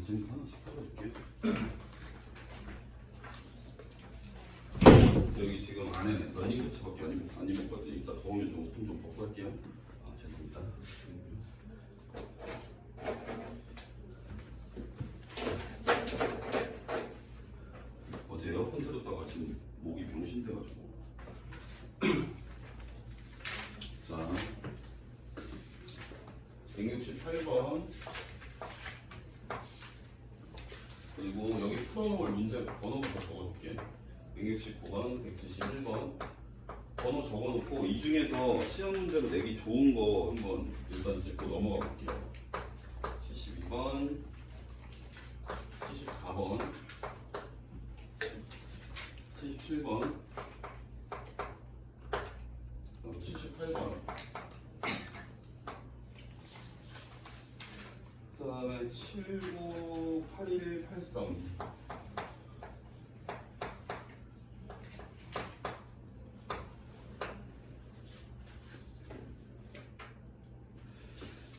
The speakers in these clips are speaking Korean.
지금 하나씩 풀어줄게. 여기 지금 안에 러닝 코치밖에 안 입었거든요. 이따 더우면 좀 옷 좀 벗고 할게요. 아, 죄송합니다. 어제 에어컨 틀었다가 지금 목이 병신돼가지고. 자, 168번. 그리고 여기 풀어놓을 문제 번호부터 적어줄게. 169번, 171번 번호 적어놓고 이 중에서 시험 문제로 내기 좋은 거 한번 일단 짚고 넘어가 볼게요. 72번, 74번, 77번, 78번, 그 다음에 798183.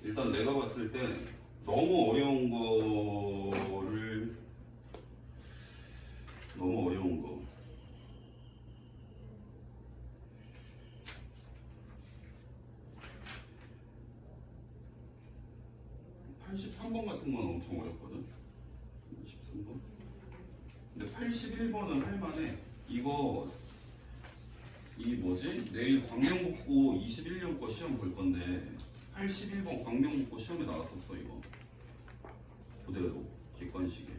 일단 내가 봤을 때 너무 어려운 거 83번 같은 건 엄청 어렵거든. 83번. 근데 81번은 할만해. 이거 이 뭐지? 내일 광명북고 21년 거 시험 볼 건데 81번 광명북고 시험에 나왔었어 이거. 그대로 객관식에.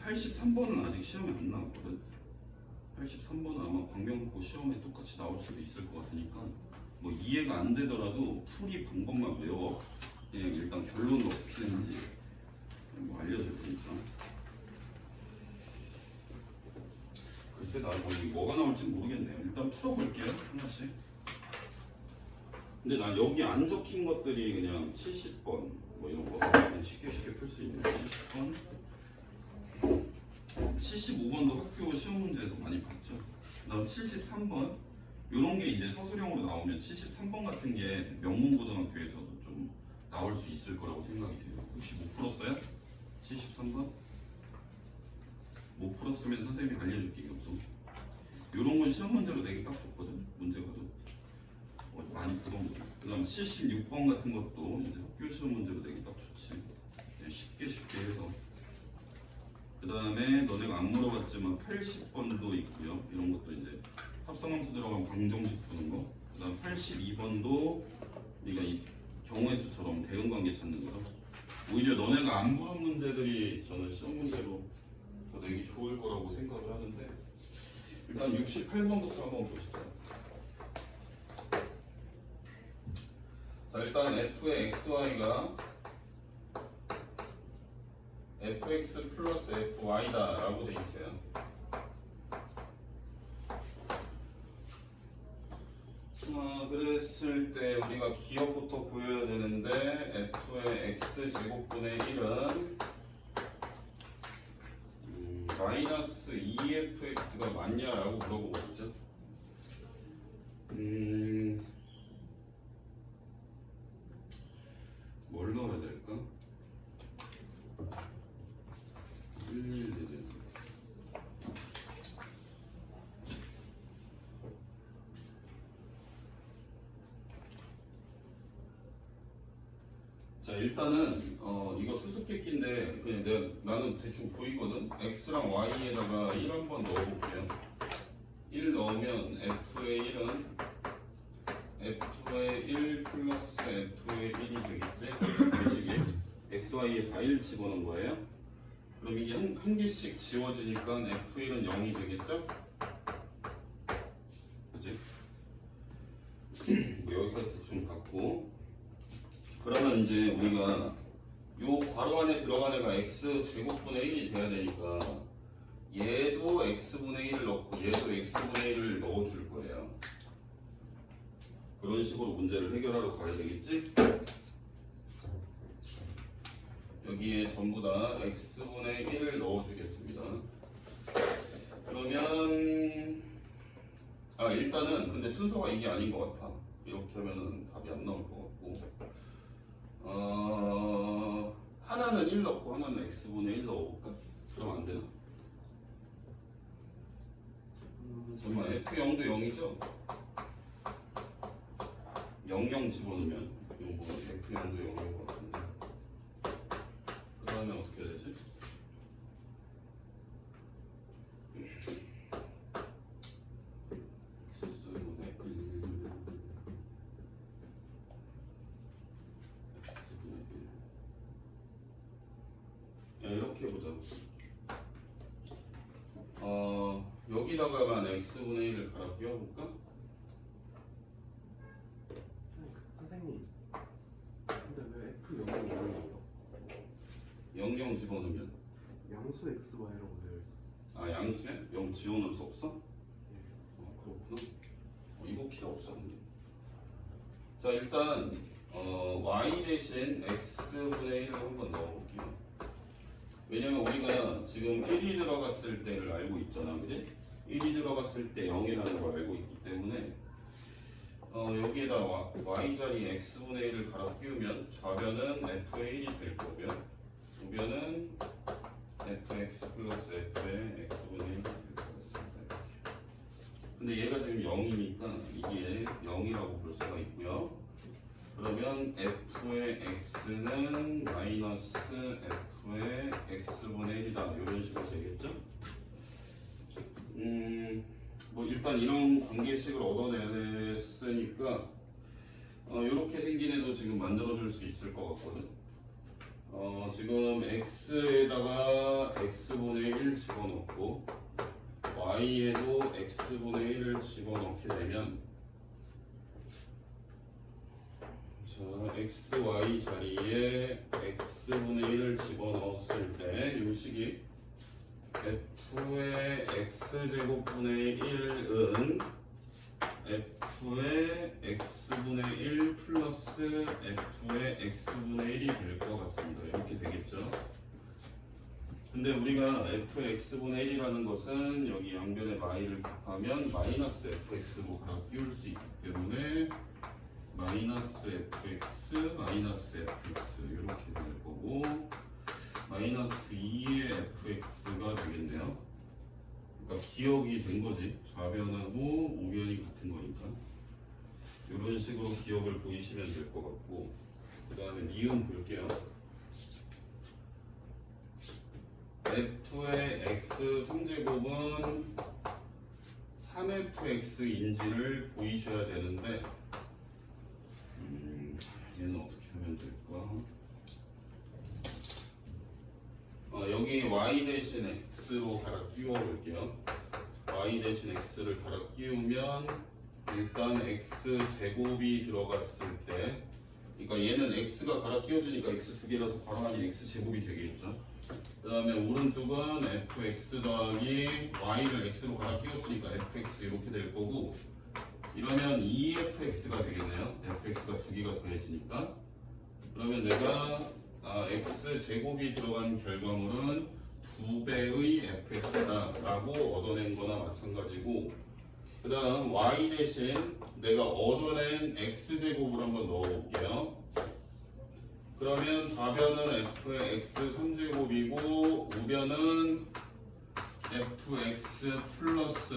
83번은 아직 시험에 안 나왔거든. 83번은 아마 광명북고 시험에 똑같이 나올 수도 있을 것 같으니까 뭐 이해가 안 되더라도 풀이 방법만 외워. 그냥 일단 결론은 어떻게 되는지 뭐 알려줄 테니까. 글쎄 나 뭐가 나올지 모르겠네요. 일단 풀어볼게요 하나씩. 근데 난 여기 안 적힌 것들이 그냥 70번 뭐 이런 거 그냥 쉽게 풀 수 있는 70번, 75번도 학교 시험 문제에서 많이 봤죠. 그다음 73번 이런 게 이제 서술형으로 나오면 73번 같은 게 명문고등학교에서도 좀 나올 수 있을 거라고 생각이 돼요. 혹시 못 풀었어요? 73번? 못 풀었으면 선생님이 알려줄게 이것도. 이런 건 시험 문제로 내기 딱 좋거든. 문제거든. 많이 보던 거. 그다음 76번 같은 것도 이제 학교 시험 문제로 내기 딱 좋지. 쉽게 해서. 그다음에 너네가 안 물어봤지만 80번도 있고요. 이런 것도 이제 합성함수 들어간 방정식 푸는 거. 그다음 82번도 우리가 이 경우의 수처럼 대응 관계 찾는 거죠. 오히려 너네가 안 보는 문제들이 저는 시험 문제로 더 내기 좋을 거라고 생각을 하는데 일단 68번부터 한번 보시죠. 자, 일단 f의 xy가 fx 플러스 fy다 라고 돼 있어요. 그랬을 때 우리가 기억부터 보여야 되는데 f의 x제곱분의 1은 마이너스 2fx가 맞냐라고 물어보거든요. 뭘 넣어야 될까? 11. 자, 일단은 이거 수수께끼인데 그냥 나는 대충 보이거든. x랑 y에다가 1 한번 넣어볼게요. 1 넣으면 f의 1은 f의 1 플러스 f의 1이 되겠지? 그식이 xy에 다 1 집어넣은 거예요. 그럼 이게 한 개씩 지워지니까 f1은 0이 되겠죠? 그치? 뭐 여기까지 대충 갖고 그러면 이제 우리가 요 괄호 안에 들어간 애가 x제곱분의 1이 돼야 되니까 얘도 x분의 1을 넣고 얘도 x분의 1을 넣어줄 거예요. 그런 식으로 문제를 해결하러 가야 되겠지? 여기에 전부 다 x분의 1을 넣어주겠습니다. 그러면 일단은 근데 순서가 이게 아닌 것 같아. 이렇게 하면은 답이 안 나올 것 같고 하나는 1 넣고 하나는 x분의 1 넣어볼까? 그럼 안 되나? 잠깐만 f0도 0이죠? 00 집어넣으면 이거 뭐 f0도 0일 것 같은데 그 다음에 어떻게 해야 되지? x분의 1 이렇게 해보자. 여기다가만 x분의 1을 갈아 끼워볼까? 선생님, 근데 왜 F0이 0이에요? 00 집어넣으면 양수 XY라고 되어 있어. 아 양수에 0 지워놓을 수 없어? 그렇구나. 이거 필요 없었는데. 자 일단 y 대신 x분의 1을 한번 넣어볼게요. 왜냐면 우리가 지금 1이 들어갔을 때를 알고 있잖아, 그지? 1이 들어갔을 때 0이라는 걸 알고 있기 때문에 여기에다 y 자리에 x분의 1을 갈아 끼우면 좌변은 f의 1이 될 거고요. 우변은 fx 플러스 f의 x분의 1이 될 것 같습니다. 이렇게. 근데 얘가 지금 0이니까 이게 0이라고 볼 수가 있고요. 그러면 f의 x는 마이너스 f의 x분의 1이다 이런 식으로 되겠죠? 뭐 일단 이런 관계식을 얻어냈으니까 이렇게 생긴 애도 지금 만들어줄 수 있을 것 같거든. 지금 x에다가 x분의 1 집어넣고 y에도 x분의 1을 집어넣게 되면 자, xy 자리에 x분의 1을 집어넣었을 때 이 식이 f의 x제곱분의 1은 f의 x분의 1 플러스 f의 x분의 1이 될 것 같습니다. 이렇게 되겠죠. 근데 우리가 f의 x분의 1이라는 것은 여기 양변에 y를 곱하면 마이너스 fx로 갈아 끼울 수 있기 때문에 마이너스 fx 마이너스 fx 이렇게 될 거고 마이너스 2의 fx가 되겠네요. 그러니까 기억이 된 거지. 좌변하고 우변이 같은 거니까 이런 식으로 기억을 보이시면 될 것 같고 그 다음에 니은 볼게요. f의 x 3제곱은 3fx인지를 보이셔야 되는데 얘는 어떻게 하면 될까? 여기 y 대신 x로 갈아 끼워 볼게요. y 대신 x를 갈아 끼우면 일단 x 제곱이 들어갔을 때 그러니까 얘는 x가 갈아 끼워지니까 x 두 개라서 바로 아닌 x 제곱이 되겠죠. 그 다음에 오른쪽은 fx 더하기 y를 x로 갈아 끼웠으니까 fx 이렇게 될 거고 이러면 2fx가 되겠네요. fx가 두 개가 더해지니까 그러면 내가 x 제곱이 들어간 결과물은 2배의 fx다 라고 얻어낸 거나 마찬가지고 그 다음 y 대신 내가 얻어낸 x제곱을 한번 넣어볼게요. 그러면 좌변은 f의 x 3제곱이고 우변은 fx 플러스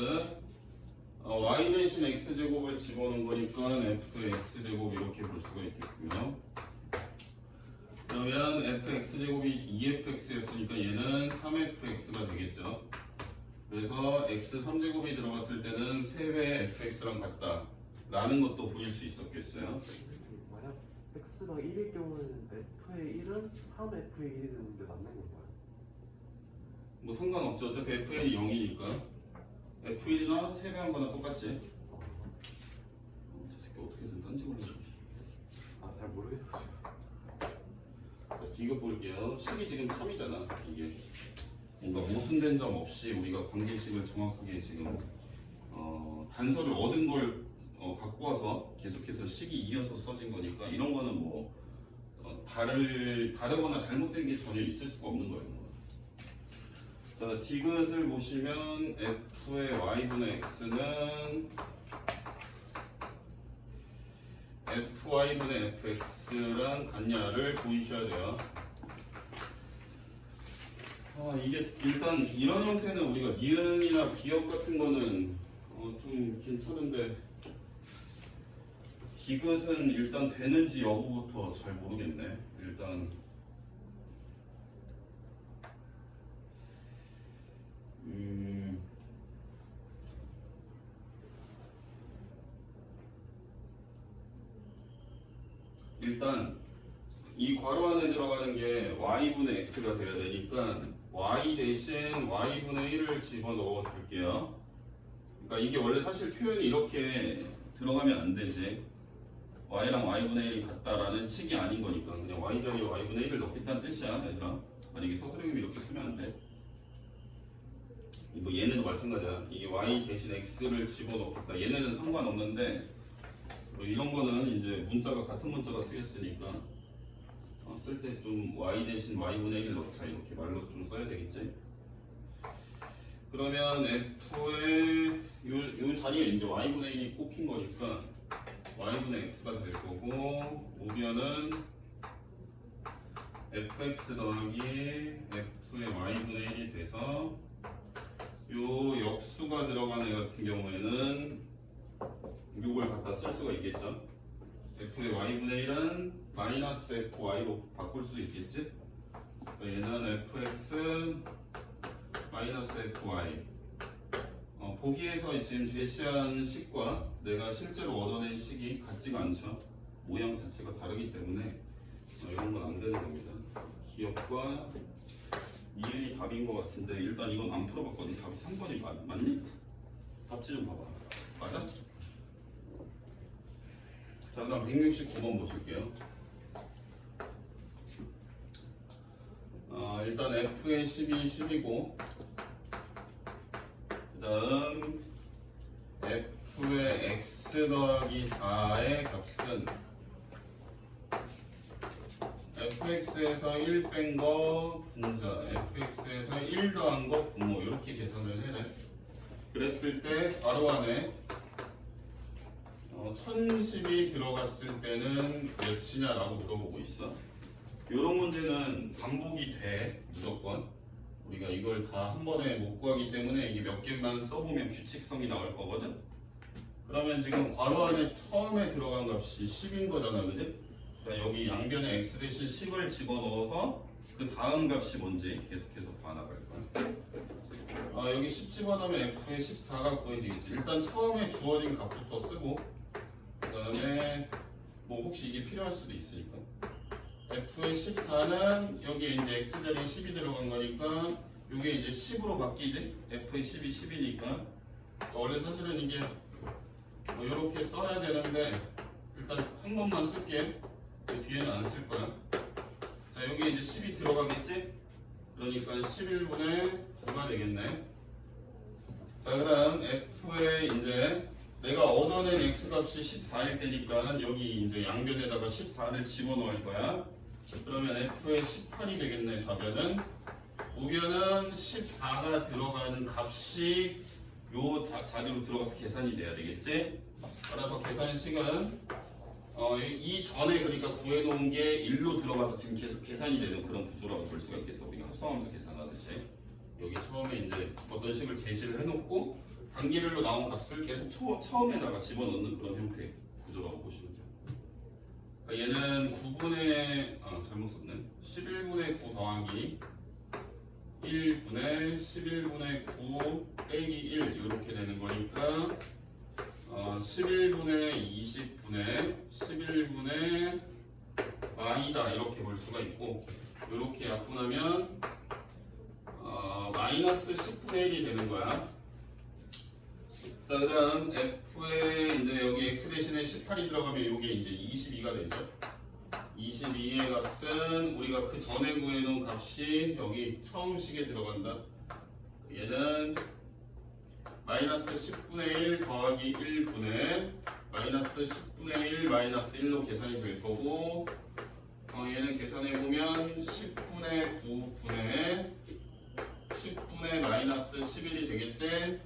y 대신 x제곱을 집어넣은 거니까 f의 x제곱 이렇게 볼 수가 있겠고요. 그러면 fx제곱이 2fx였으니까 얘는 3fx가 되겠죠. 그래서 x 3제곱이 들어갔을 때는 3배 fx랑 같다 라는 것도 보일 수 있었겠어요. 만약 x가 1일 경우는 f의 1은 3f의 1이 되는데 맞는 건가요? 뭐 상관없죠. 어차피 fn이 0이니까 f1이나 3배 한 거나 똑같지. 저 새끼 어떻게든 딴짓을 해줘. 잘 모르겠어요. 이거 볼게요. 식이 지금 3이잖아. 이게 뭔가 모순된 점 없이 우리가 관계식을 정확하게 지금 단서를 얻은 걸 갖고 와서 계속해서 식이 이어서 써진 거니까 이런 거는 뭐 다르거나 잘못된 게 전혀 있을 수가 없는 거예요. 자, 디귿을 보시면 f의 y분의 x는 fy분의 fx랑 같냐를 보이셔야 돼요. 이게 일단 이런 형태는 우리가 니은이나 비역 같은 거는 좀 괜찮은데 디귿은 일단 되는지 여부부터 잘 모르겠네. 일단 일단 이 괄호 안에 들어가는 게 y분의 x가 돼야 되니까 y 대신 y분의 1을 집어넣어 줄게요. 그러니까 이게 원래 사실 표현이 이렇게 들어가면 안 되지. y랑 y분의 1이 같다라는 식이 아닌 거니까 그냥 y 자리에 y분의 1을 넣겠다는 뜻이야, 얘들아. 만약에 서술형이 이렇게 쓰면 안 돼. 뭐 얘네도 마찬가지야. 이게 y 대신 x를 집어넣겠다. 얘네는 상관없는데 뭐 이런 거는 이제 문자가 같은 문자가 쓰였으니까 쓸 때 좀 y 대신 y분의 1 넣자 이렇게 말로 좀 써야 되겠지. 그러면 f의 요 자리에 이제 y분의 1이 꼽힌 거니까 y분의 x가 될 거고 오면은 fx 더하기 f의 y분의 1이 돼서 요 역수가 들어간 애 같은 경우에는 요걸 갖다 쓸 수가 있겠죠. f의 y분의 1은 마이너스 fy로 바꿀 수 있겠지. 얘는 fx 마이너스 fy. 보기에서 지금 제시한 식과 내가 실제로 얻어낸 식이 같지가 않죠. 모양 자체가 다르기 때문에 이런 건 안 되는 겁니다. 기억과 니은이 답인 것 같은데 일단 이건 안 풀어봤거든. 답이 3번이 맞니? 답지 좀 봐봐. 맞아? 자, 그다음 169번 보실게요. 일단 f의 12, 10이고 그 다음 f의 x 더하기 4의 값은 fx에서 1 뺀 거 분자, fx에서 1 더한 거 분모 이렇게 계산을 해내. 그랬을 때 괄호 안에 1010이 들어갔을 때는 몇이냐라고 물어보고 있어. 이런 문제는 반복이 돼 무조건. 우리가 이걸 다 한 번에 못 구하기 때문에 이게 몇 개만 써보면 규칙성이 나올 거거든. 그러면 지금 괄호 안에 처음에 들어간 값이 10인 거잖아, 그지? 그러니까 여기 양변에 x 대신 10을 집어넣어서 그 다음 값이 뭔지 계속해서 봐나갈 거야. 여기 10 집어넣으면 f의 14가 구해지겠지. 일단 처음에 주어진 값부터 쓰고 그 다음에 뭐 혹시 이게 필요할 수도 있으니까 f의 14는 여기에 이제 x 자리에 10이 들어간 거니까 이게 이제 10으로 바뀌지. f의 10이 10이니까 원래 사실은 이게 뭐 이렇게 써야 되는데 일단 한 번만 쓸게. 그 뒤에는 안 쓸 거야. 자, 여기 이제 10이 들어가겠지? 그러니까 11분의 9가 되겠네. 자, 그다음 f의 이제 내가 얻어낸 x 값이 14일 때니까 여기 이제 양변에다가 14를 집어넣을 거야. 그러면 f의 18이 되겠네. 좌변은. 우변은 14가 들어가는 값이 요 자리로 들어가서 계산이 돼야 되겠지? 따라서 계산식은 이 전에 그러니까 구해놓은 게 1로 들어가서 지금 계속 계산이 되는 그런 구조라고 볼 수가 있겠어. 우리가 합성함수 계산하듯이 여기 처음에 이제 어떤 식을 제시를 해놓고 단계별로 나온 값을 계속 처음에다가 집어넣는 그런 형태의 구조라고 보시면 돼요. 그러니까 얘는 9분의 잘못 썼네. 11분의 9 더하기 1분의 11분의 9 빼기 1 이렇게 되는 거니까 11분의 20분의 11분의 y다 이렇게 볼 수가 있고 이렇게 약분하면 마이너스 10분의 1이 되는 거야. 자, 그다음 f에 이제 여기 x 대신에 18이 들어가면 이게 이제 22가 되죠. 22의 값은 우리가 그 전에 구해놓은 값이 여기 처음 식에 들어간다. 얘는 마이너스 10분의 1 더하기 1분의 마이너스 10분의 1 마이너스 1로 계산이 될 거고 얘는 계산해보면 10분의 9분의 10분의 마이너스 11이 되겠지?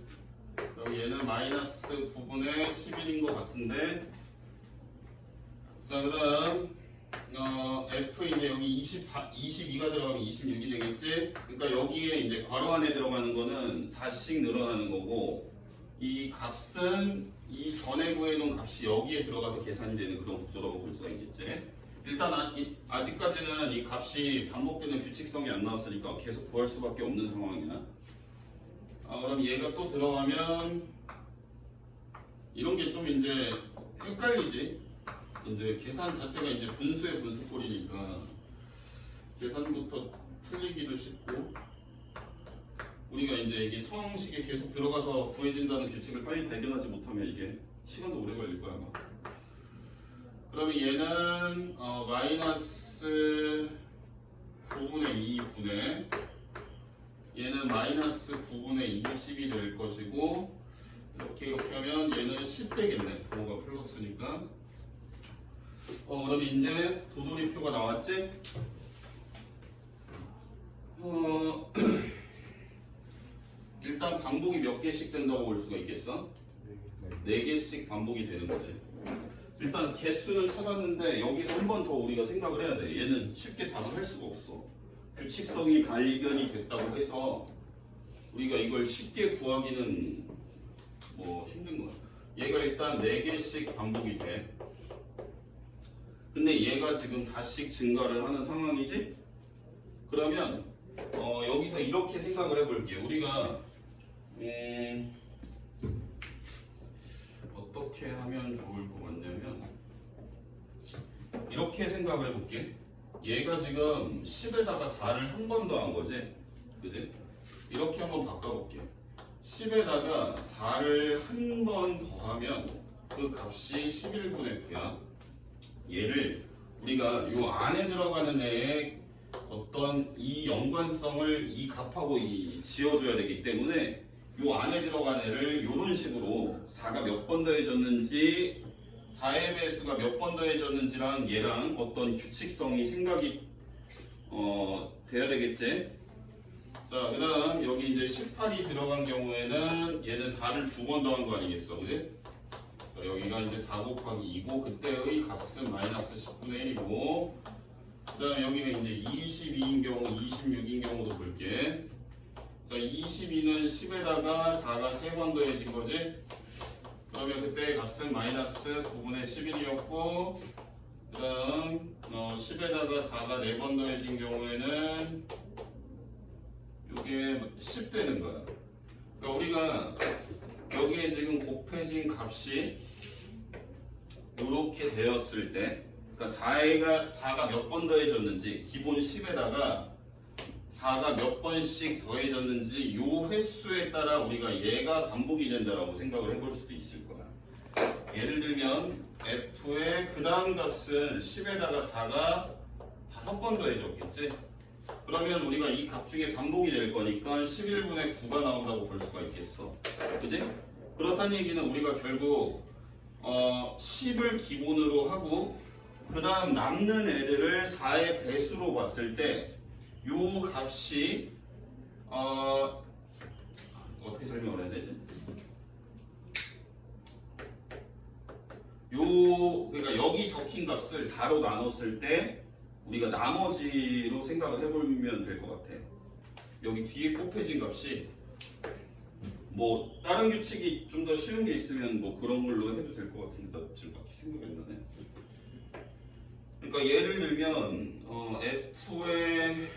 그럼 얘는 마이너스 9분의 11인 것 같은데 자, 그 다음 F 이제 여기 22가 들어가면 26이 되겠지? 그러니까 여기에 이제 괄호 안에 들어가는 거는 4씩 늘어나는 거고 이 값은 이 전에 구해놓은 값이 여기에 들어가서 계산이 되는 그런 구조라고 볼 수가 있겠지? 일단 아직까지는 이 값이 반복되는 규칙성이 안 나왔으니까 계속 구할 수밖에 없는 상황이야. 그럼 얘가 또 들어가면 이런 게 좀 이제 헷갈리지? 이제 계산 자체가 이제 분수의 분수꼴이니까 계산부터 틀리기도 쉽고 우리가 이제 이게 처음식에 계속 들어가서 구해진다는 규칙을 빨리 발견하지 못하면 이게 시간도 오래 걸릴 거야 아마. 그러면 얘는 마이너스 9분의 2분의 얘는 마이너스 9분의 20이 될 것이고 이렇게 하면 얘는 10 되겠네. 부호가 플러스니까. 그럼 이제 도돌이표가 나왔지? 일단 반복이 몇 개씩 된다고 볼 수가 있겠어? 4개씩 반복이 되는 거지. 일단 개수는 찾았는데 여기서 한 번 더 우리가 생각을 해야 돼. 얘는 쉽게 답을 할 수가 없어. 규칙성이 발견이 됐다고 해서 우리가 이걸 쉽게 구하기는 뭐 힘든 거야. 얘가 일단 4개씩 반복이 돼. 근데 얘가 지금 4씩 증가를 하는 상황이지? 그러면 여기서 이렇게 생각을 해볼게요. 우리가 어떻게 하면 좋을 것 같냐면 이렇게 생각을 해볼게. 얘가 지금 10에다가 4를 한 번 더 한 거지? 그지? 이렇게 한번 바꿔볼게요. 10에다가 4를 한 번 더하면 그 값이 11분의 9야. 얘를 우리가 요 안에 들어가는 애의 어떤 이 연관성을 이 값하고 지어줘야 되기 때문에 요 안에 들어간 애를 요런 식으로 4가 몇 번 더해졌는지 4의 배수가 몇 번 더해졌는지랑 얘랑 어떤 규칙성이 생각이 돼야 되겠지. 자, 그 다음 여기 이제 18이 들어간 경우에는 얘는 4를 2번 더한 거 아니겠어, 그지? 자, 여기가 이제 4 곱하기 2고 그때의 값은 마이너스 10분의 1이고 그 다음 여기는 이제 22인 경우, 26인 경우도 볼게. 자, 22는 10에다가 4가 3번 더해진 거지? 그러면 그때 값은 마이너스 9분의 11이었고 그 다음 10에다가 4가 4번 더해진 경우에는 이게 10 되는 거야. 그러니까 우리가 여기에 지금 곱해진 값이 이렇게 되었을 때 그러니까 4가 몇 번 더해졌는지 기본 10에다가 4가 몇 번씩 더해졌는지 요 횟수에 따라 우리가 얘가 반복이 된다라고 생각을 해볼 수도 있을 거야. 예를 들면 F의 그 다음 값은 10에다가 4가 5번 더해졌겠지? 그러면 우리가 이 값 중에 반복이 될 거니까 11분의 9가 나온다고 볼 수가 있겠어. 그지? 그렇다는 얘기는 우리가 결국 10을 기본으로 하고 그 다음 남는 애들을 4의 배수로 봤을 때 요 값이 어떻게 설명을 해야 되지? 그러니까 여기 적힌 값을 4로 나눴을 때 우리가 나머지로 생각을 해보면 될 것 같아. 여기 뒤에 곱해진 값이 뭐 다른 규칙이 좀 더 쉬운 게 있으면 뭐 그런 걸로 해도 될 것 같은데 나 지금 딱히 생각이 안 나네. 그러니까 예를 들면 F의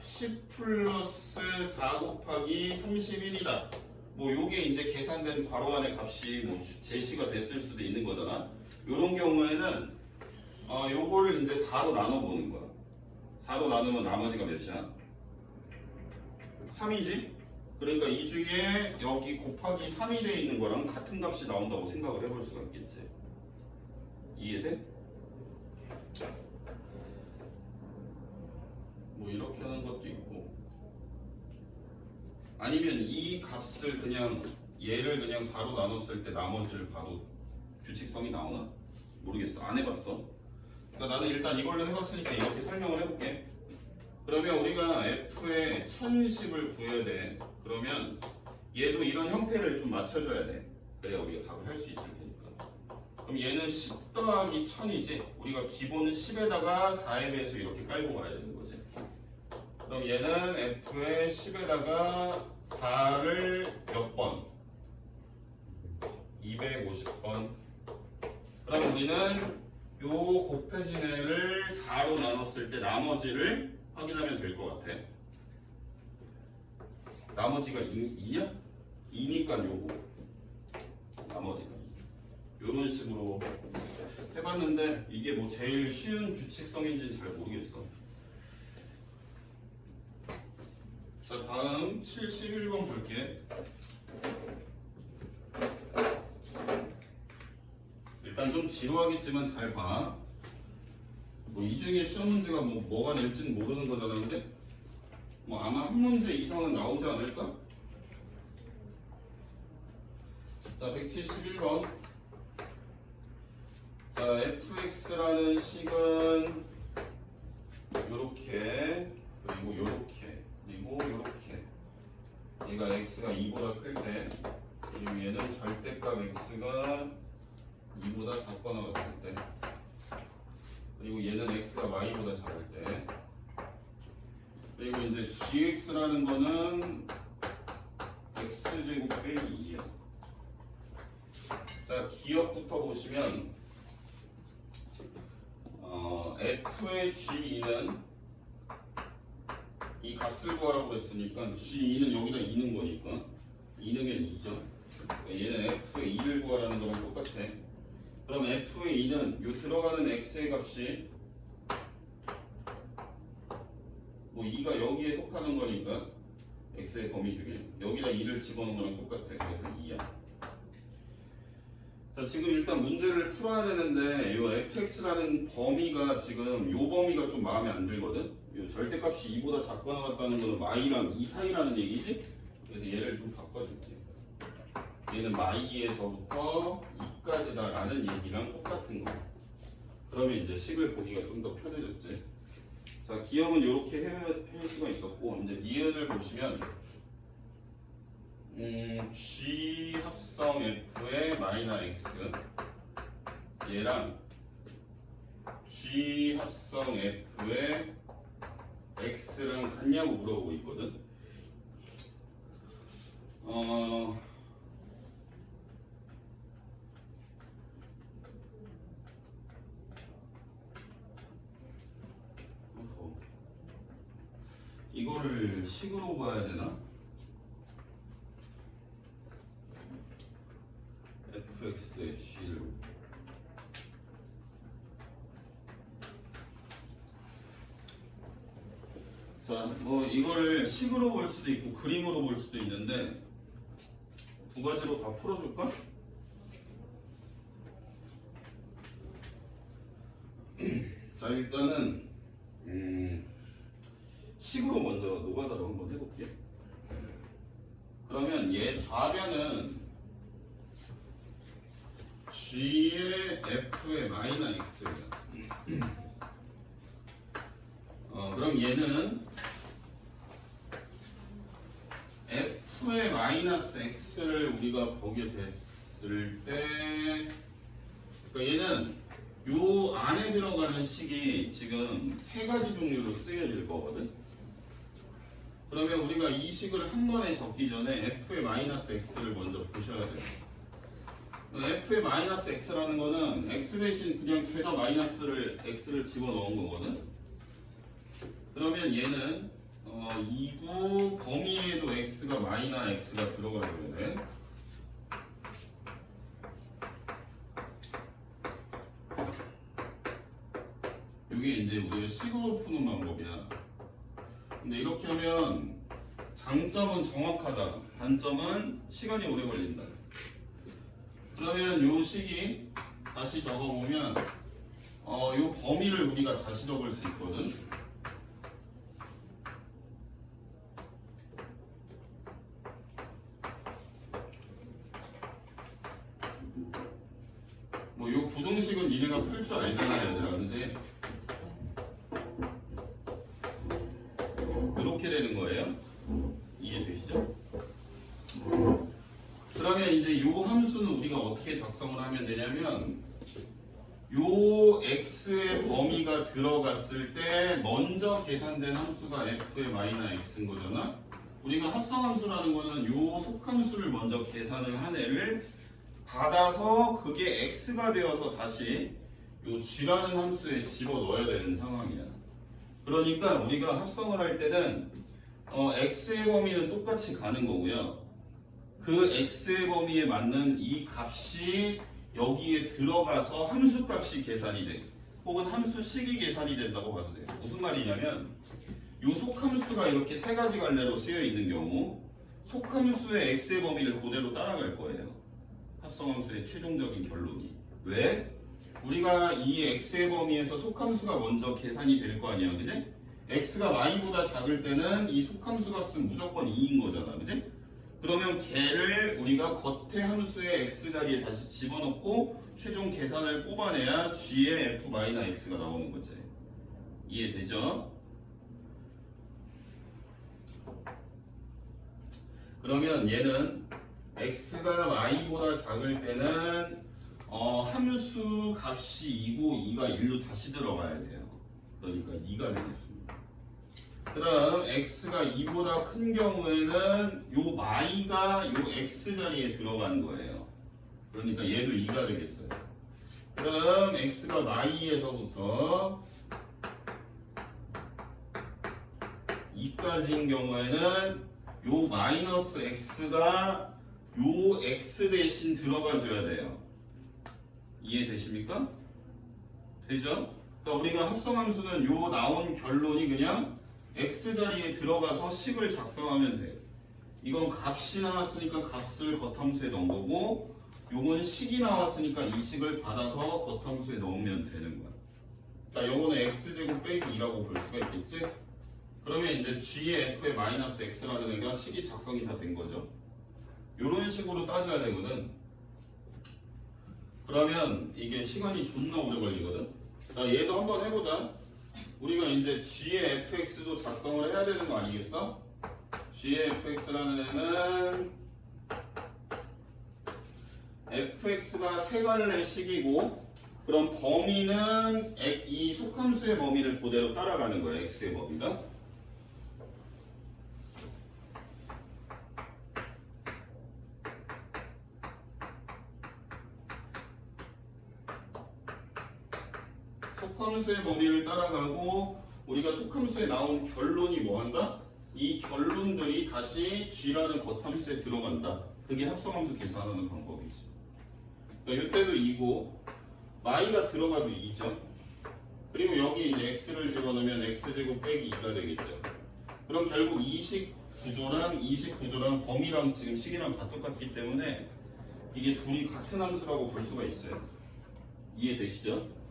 10 플러스 4 곱하기 31이다. 뭐 요게 이제 계산된 괄호 안의 값이 뭐 제시가 됐을 수도 있는 거잖아. 요런 경우에는 요거를 이제 4로 나눠보는 거야. 4로 나누면 나머지가 몇이야? 3이지? 그러니까 이 중에 여기 곱하기 3이 돼 있는 거랑 같은 값이 나온다고 생각을 해볼 수가 있겠지. 이해돼? 뭐 이렇게 하는 것도 있고 아니면 이 값을 그냥 얘를 그냥 4로 나눴을 때 나머지를 봐도 규칙성이 나오나? 모르겠어. 안 해봤어. 그러니까 나는 일단 이걸로 해봤으니까 이렇게 설명을 해볼게. 그러면 우리가 F의 1010을 구해야 돼. 그러면 얘도 이런 형태를 좀 맞춰줘야 돼. 그래야 우리가 답을 할 수 있을 테니까. 그럼 얘는 10 더하기 1000이지? 우리가 기본은 10에다가 4의 배수 이렇게 깔고 가야 되는 거지. 그럼 얘는 F에 10에다가 4를 몇 번? 250번. 그럼 우리는 요 곱해진 애를 4로 나눴을 때 나머지를 확인하면 될 것 같아. 나머지가 2냐? 2니까 요거. 나머지가 2. 요런 식으로 해봤는데 이게 뭐 제일 쉬운 규칙성인지는 잘 모르겠어. 자, 다음 71번 볼게. 일단 좀 지루하겠지만 잘 봐. 뭐 이 중에 시험 문제가 뭐가 낼지는 모르는 거잖아. 근데 뭐 아마 한 문제 이상은 나오지 않을까? 자, 171번. 자, fx라는 식은 요렇게, 그리고 요렇게, 그리고 요렇게. 얘가 x가 2보다 클 때, 그리고 얘는 절대값 x가 2보다 작거나 같을 때, 그리고 얘는 x가 y보다 작을 때, 그리고 이제 gx라는 거는 x제곱 빼기 2야. 자, 기억부터 보시면 f의 g2는 이 값을 구하라고 그랬으니까 g2는 여기다 2는 거니까 2능은 2죠. 얘는 f의 2를 구하라는 거랑 똑같아. 그럼 f의 2는 요 들어가는 x의 값이 뭐 2가 여기에 속하는 거니까 x의 범위 중에 여기다 2를 집어넣은 거랑 똑같아. 그래서 2야. 자, 지금 일단 문제를 풀어야 되는데 요 fx라는 범위가 지금 요 범위가 좀 마음에 안 들거든. 요 절대값이 2보다 작거나 같다는 거는 y랑 2 사이라는 얘기지. 그래서 얘를 좀 바꿔줄게. 얘는 마이에서부터 2까지다라는 얘기랑 똑같은 거. 그러면 이제 식을 보기가 좀 더 편해졌지. 자, 기억은 이렇게 할 수가 있었고, 이제 니은을 보시면 G 합성 F의 마이너 X 얘랑 G 합성 F의 X랑 같냐고 물어보고 있거든. 이거를 식으로 봐야 되나? fx의 g를 자, 뭐 이거를 식으로 볼 수도 있고 그림으로 볼 수도 있는데 두 가지로 다 풀어줄까? 자, 일단은 식으로 먼저 노가다로 한번 해볼게. 그러면 얘 좌변은 g의 f의 마이너 x야. 그럼 얘는 f의 마이너스 x를 우리가 보게 됐을 때, 그러니까 얘는 요 안에 들어가는 식이 지금 세 가지 종류로 쓰여질 거거든. 그러면 우리가 이 식을 한 번에 적기 전에 f의 마이너스 x를 먼저 보셔야 돼요. f의 마이너스 x라는 거는 x 대신 그냥 죄다 마이너스를 x를 집어넣은 거거든. 그러면 얘는 2구 범위에도 x가 마이너 x가 들어가야 돼. 이게 이제 우리가 식으로 푸는 방법이야. 근데 이렇게 하면 장점은 정확하다, 단점은 시간이 오래 걸린다. 그러면 요 식이 다시 적어보면 요 범위를 우리가 다시 적을 수 있거든. 뭐 요 부등식은 니네가 풀 줄 알잖아, 얘들아. 그지? 이렇게 되는 거예요. 이해되시죠? 그러면 이제 요 함수는 우리가 어떻게 작성을 하면 되냐면 요 x의 범위가 들어갔을 때 먼저 계산된 함수가 f의 마이너스 x인 거잖아. 우리가 합성함수라는 거는 요 속함수를 먼저 계산을 한 애를 받아서 그게 x가 되어서 다시 요 g라는 함수에 집어넣어야 되는 상황이야. 그러니까 우리가 합성을 할 때는 x의 범위는 똑같이 가는 거고요. 그 x의 범위에 맞는 이 값이 여기에 들어가서 함수 값이 계산이 돼. 혹은 함수식이 계산이 된다고 봐도 돼요. 무슨 말이냐면 요 속함수가 이렇게 세 가지 갈래로 쓰여 있는 경우 속함수의 x의 범위를 그대로 따라갈 거예요. 합성함수의 최종적인 결론이. 왜? 우리가 이 x의 범위에서 속함수가 먼저 계산이 될 거 아니야, 그지? x가 y보다 작을 때는 이 속함수 값은 무조건 2인 거잖아, 그지? 그러면 걔를 우리가 겉의 함수의 x 자리에 다시 집어넣고 최종 계산을 뽑아내야 g의 f-x가 나오는 거지. 이해되죠? 그러면 얘는 x가 y보다 작을 때는 함수 값이 2고 2가 1로 다시 들어가야 돼요. 그러니까 2가 되겠습니다. 그 다음 x가 2보다 큰 경우에는 요 y가 요 x 자리에 들어간 거예요. 그러니까 얘도 2가 되겠어요. 그 다음 x가 y에서부터 2까지인 경우에는 요 마이너스 x가 요 x 대신 들어가 줘야 돼요. 이해되십니까? 되죠? 그러니까 우리가 합성함수는 요 나온 결론이 그냥 x 자리에 들어가서 식을 작성하면 돼. 이건 값이 나왔으니까 값을 겉함수에 넣은 거고, 요건 식이 나왔으니까 이 식을 받아서 겉함수에 넣으면 되는 거야. 자, 요거는 x제곱 빼기 2라고 볼 수가 있겠지? 그러면 이제 g의 f의 마이너스 x라는 애가 식이 작성이 다 된 거죠. 요런 식으로 따져야 되거든. 그러면 이게 시간이 존나 오래 걸리거든. 자, 얘도 한번 해보자. 우리가 이제 g의 fx도 작성을 해야 되는 거 아니겠어? g의 fx라는 애는 fx가 세 갈래 식이고, 그럼 범위는 이 속함수의 범위를 그대로 따라가는 거야. x의 범위가. 속함수의 범위를 따라가고, 우리가 속함수에 나온 결론이 뭐한다? 이 결론들이 다시 g라는 겉함수에 들어간다. 그게 합성함수 계산하는 방법이지. 그러니까 이때도 2고 y가 들어가도 2죠. 그리고 여기 이제 x를 집어넣으면 x제곱 빼기 2가 되겠죠. 그럼 결국 이식 구조랑 범위랑 지금 식이랑 다 똑같기 때문에 이게 둘이 같은 함수라고 볼 수가 있어요. 이해되시죠?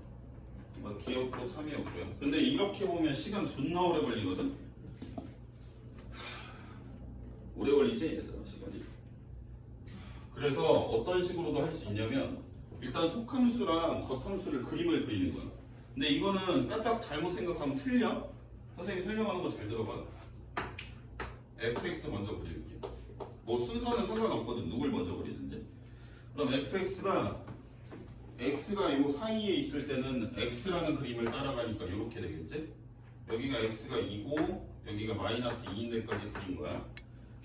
기억도 참이 없고요. 근데 이렇게 보면 시간 존나 오래 걸리거든. 오래 걸리지 얘들아, 시간이. 그래서 어떤 식으로도 할 수 있냐면 일단 속함수랑 겉함수를 그림을 그리는 거야. 근데 이거는 딱딱 잘못 생각하면 틀려. 선생님이 설명하는 거 잘 들어봐. fx 먼저 그릴게요. 뭐 순서는 상관없거든. 누굴 먼저 그리든지. 그럼 fx가 x가 요 사이에 있을 때는 x라는 그림을 따라가니까 이렇게 되겠지? 여기가 x가 2고 여기가 마이너스 2인 데까지 그린 거야.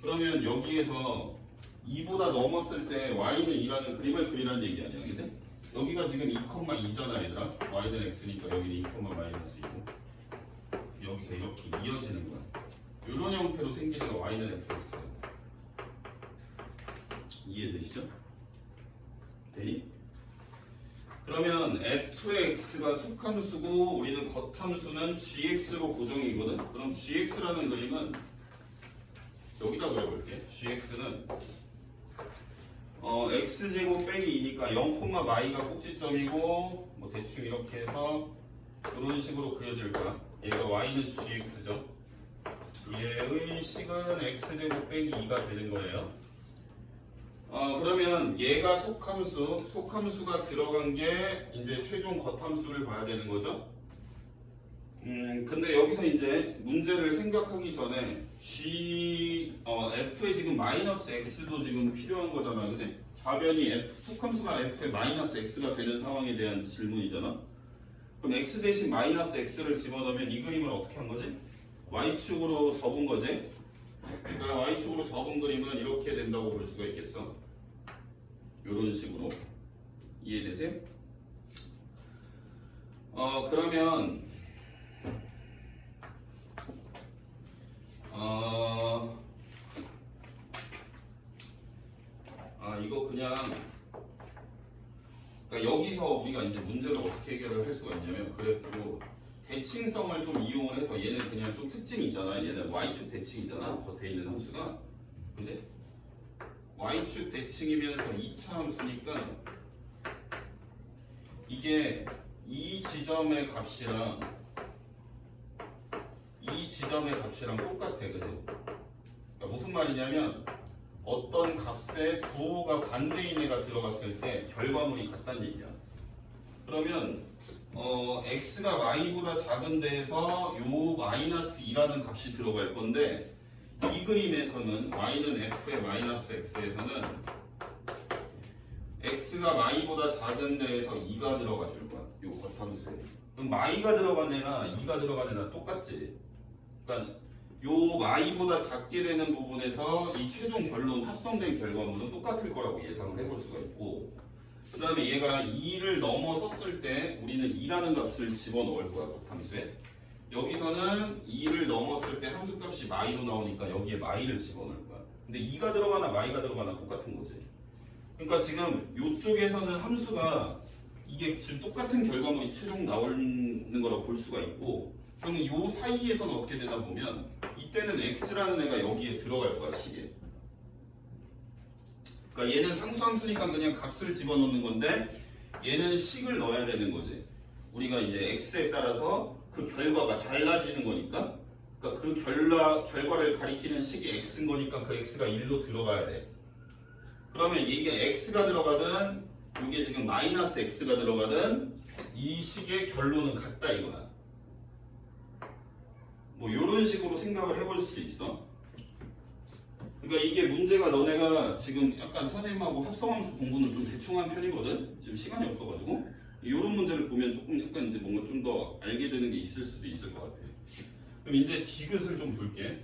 그러면 여기에서 2보다 넘었을 때 y는 2라는 그림을 그리라는 얘기 아니야, 그치? 여기가 지금 2,2잖아 얘들아. y는 x니까 여기는 2, 마이너스 2고 여기서 이렇게 이어지는 거야. 이런 형태로 생기는 거 y는 fx야. 이해되시죠? 되니? 그러면 fx가 속함수고 우리는 겉함수는 gx로 고정이거든. 그럼 gx라는 그림은 여기다 그려볼게. gx는 x제곱 빼기 2니까 0, y가 꼭지점이고 뭐 대충 이렇게 해서 이런 식으로 그려질 거야. 얘가 y는 gx죠. 얘의 식은 x제곱 빼기 2가 되는 거예요. 그러면 얘가 속함수가 들어간 게 이제 최종 겉함수를 봐야 되는 거죠. 근데 여기서 이제 문제를 생각하기 전에 F에 지금 마이너스 X도 지금 필요한 거잖아, 그지? 좌변이 속함수가 F에 마이너스 X가 되는 상황에 대한 질문이잖아. 그럼 X 대신 마이너스 X를 집어넣으면 이 그림을 어떻게 한 거지? Y축으로 접은 거지? 그러니까 Y축으로 접은 그림은 이렇게 된다고 볼 수가 있겠어. 이런 식으로. 이해되세요? 그러면 이거 그냥 그러니까 여기서 우리가 이제 문제를 어떻게 해결을 할 수가 있냐면 그래프 대칭성을 좀 이용을 해서 얘는 그냥 좀 특징이 있잖아. 얘는 Y축 대칭이잖아. 겉에 있는 함수가. 그지? Y축 대칭이면서 2차 함수니까 이게 이 지점의 값이랑 이 지점의 값이랑 똑같아. 그지? 그러니까 무슨 말이냐면 어떤 값에 부호가 반대인 애가 들어갔을 때 결과물이 같다는 얘기야. 그러면 x가 y보다 작은 데에서 요 마이너스 2라는 값이 들어갈 건데 이 그림에서는 y는 f의 마이너스 x에서는 x가 y보다 작은 데에서 2가 들어가 줄 거야. 요 겉함수에. 그럼 y가 들어간 애나 2가 들어간 애나 똑같지. 그러니까 요 y보다 작게 되는 부분에서 이 최종 결론 합성된 결과물은 똑같을 거라고 예상을 해볼 수가 있고, 그 다음에 얘가 2를 넘어섰을 때 우리는 2라는 값을 집어넣을 거야, 겉함수에. 여기서는 2를 넘었을 때 함수값이 마이로 나오니까 여기에 마이를 집어넣을 거야. 근데 2가 들어가나 마이가 들어가나 똑같은 거지. 그러니까 지금 이쪽에서는 함수가 이게 지금 똑같은 결과물이 최종 나오는 거라고 볼 수가 있고, 그럼 이 사이에서는 어떻게 되나 보면 이때는 x라는 애가 여기에 들어갈 거야, 식에. 그러니까 얘는 상수함수니까 그냥 값을 집어넣는 건데 얘는 식을 넣어야 되는 거지. 우리가 이제 x에 따라서 그 결과가 달라지는 거니까, 그러니까 그 결과를 가리키는 식이 x인 거니까 그 x가 1로 들어가야 돼. 그러면 이게 x가 들어가든 이게 지금 마이너스 x가 들어가든 이 식의 결론은 같다 이거야. 뭐 이런 식으로 생각을 해볼 수도 있어. 그러니까 이게 문제가 너네가 지금 약간 선생님하고 합성함수 공부는 좀 대충 한 편이거든. 지금 시간이 없어가지고 이런 문제를 보면 조금 약간 이제 뭔가 좀 더 알게 되는 게 있을 수도 있을 것 같아. 그럼 이제 디귿을 좀 볼게.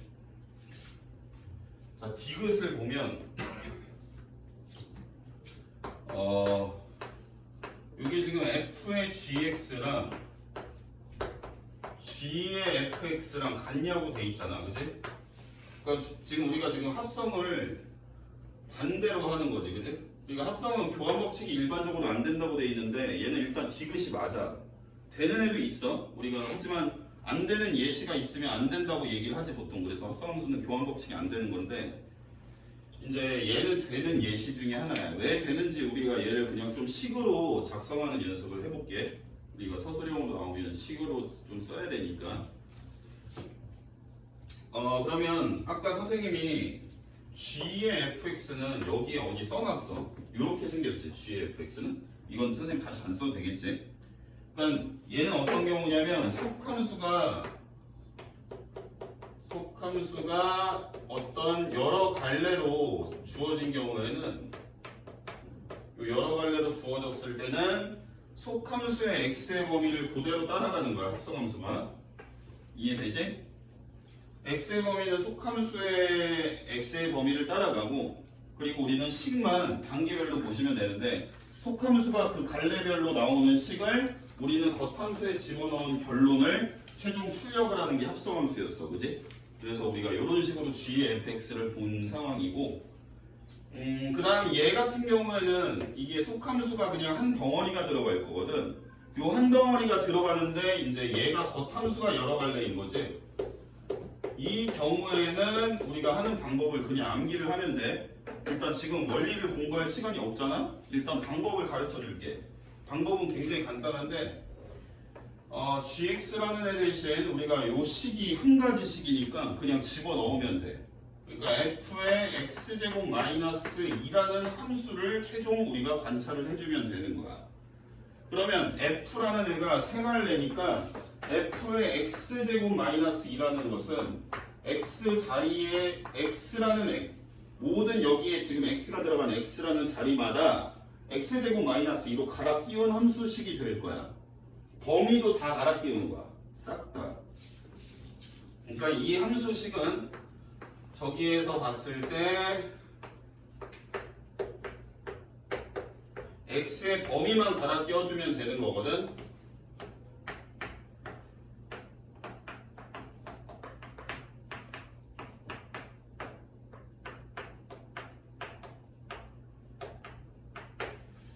자, 디귿을 보면 이게 지금 f의 gx랑 g의 fx랑 같냐고 돼 있잖아, 그지? 그러니까 지금 우리가 지금 합성을 반대로 하는 거지, 그지? 그러니까 합성은 교환 법칙이 일반적으로 안 된다고 돼 있는데 얘는 일단 디귿이 맞아. 되는 애도 있어. 우리가 하지만 안 되는 예시가 있으면 안 된다고 얘기를 하지 보통. 그래서 합성함수는 교환 법칙이 안 되는 건데 이제 얘는 되는 예시 중에 하나야. 왜 되는지 우리가 얘를 그냥 좀 식으로 작성하는 연습을 해볼게. 우리가 서술형으로 나오면 식으로 좀 써야 되니까. 그러면 아까 선생님이 g의 fx는 여기에 어디 써놨어. 이렇게 생겼지, g의 fx는. 이건 선생님 다시 안 써도 되겠지. 그러니까 얘는 어떤 경우냐면 속함수가 어떤 여러 갈래로 주어진 경우에는 여러 갈래로 주어졌을 때는 속함수의 x의 범위를 그대로 따라가는 거야, 합성함수만. 이해되지? x의 범위는 속함수의 x의 범위를 따라가고, 그리고 우리는 식만 단계별로 보시면 되는데 속함수가 그 갈래별로 나오는 식을 우리는 겉함수에 집어넣은 결론을 최종 출력을 하는 게 합성함수였어, 그지? 그래서 우리가 이런 식으로 g의 fx를 본 상황이고, 그 다음 얘 같은 경우에는 이게 속함수가 그냥 한 덩어리가 들어갈 거거든. 요 한 덩어리가 들어가는데 이제 얘가 겉함수가 여러 갈래인 거지. 이 경우에는 우리가 하는 방법을 그냥 암기를 하면 돼. 일단 지금 원리를 공부할 시간이 없잖아. 일단 방법을 가르쳐 줄게. 방법은 굉장히 간단한데 gx라는 애 대신 우리가 요 식이 한 가지 식이니까 그냥 집어넣으면 돼. 그러니까 f의 x제곱 마이너스 2라는 함수를 최종 우리가 관찰을 해주면 되는 거야. 그러면 f라는 애가 세 갈래니까 f의 x제곱 마이너스 2라는 것은 x 자리에 x라는 모든 여기에 지금 x가 들어간 x라는 자리마다 x제곱 마이너스 2로 갈아 끼운 함수식이 될 거야. 범위도 다 갈아 끼우는 거야. 싹 다. 그러니까 이 함수식은 저기에서 봤을 때 x의 범위만 갈아 끼워주면 되는 거거든.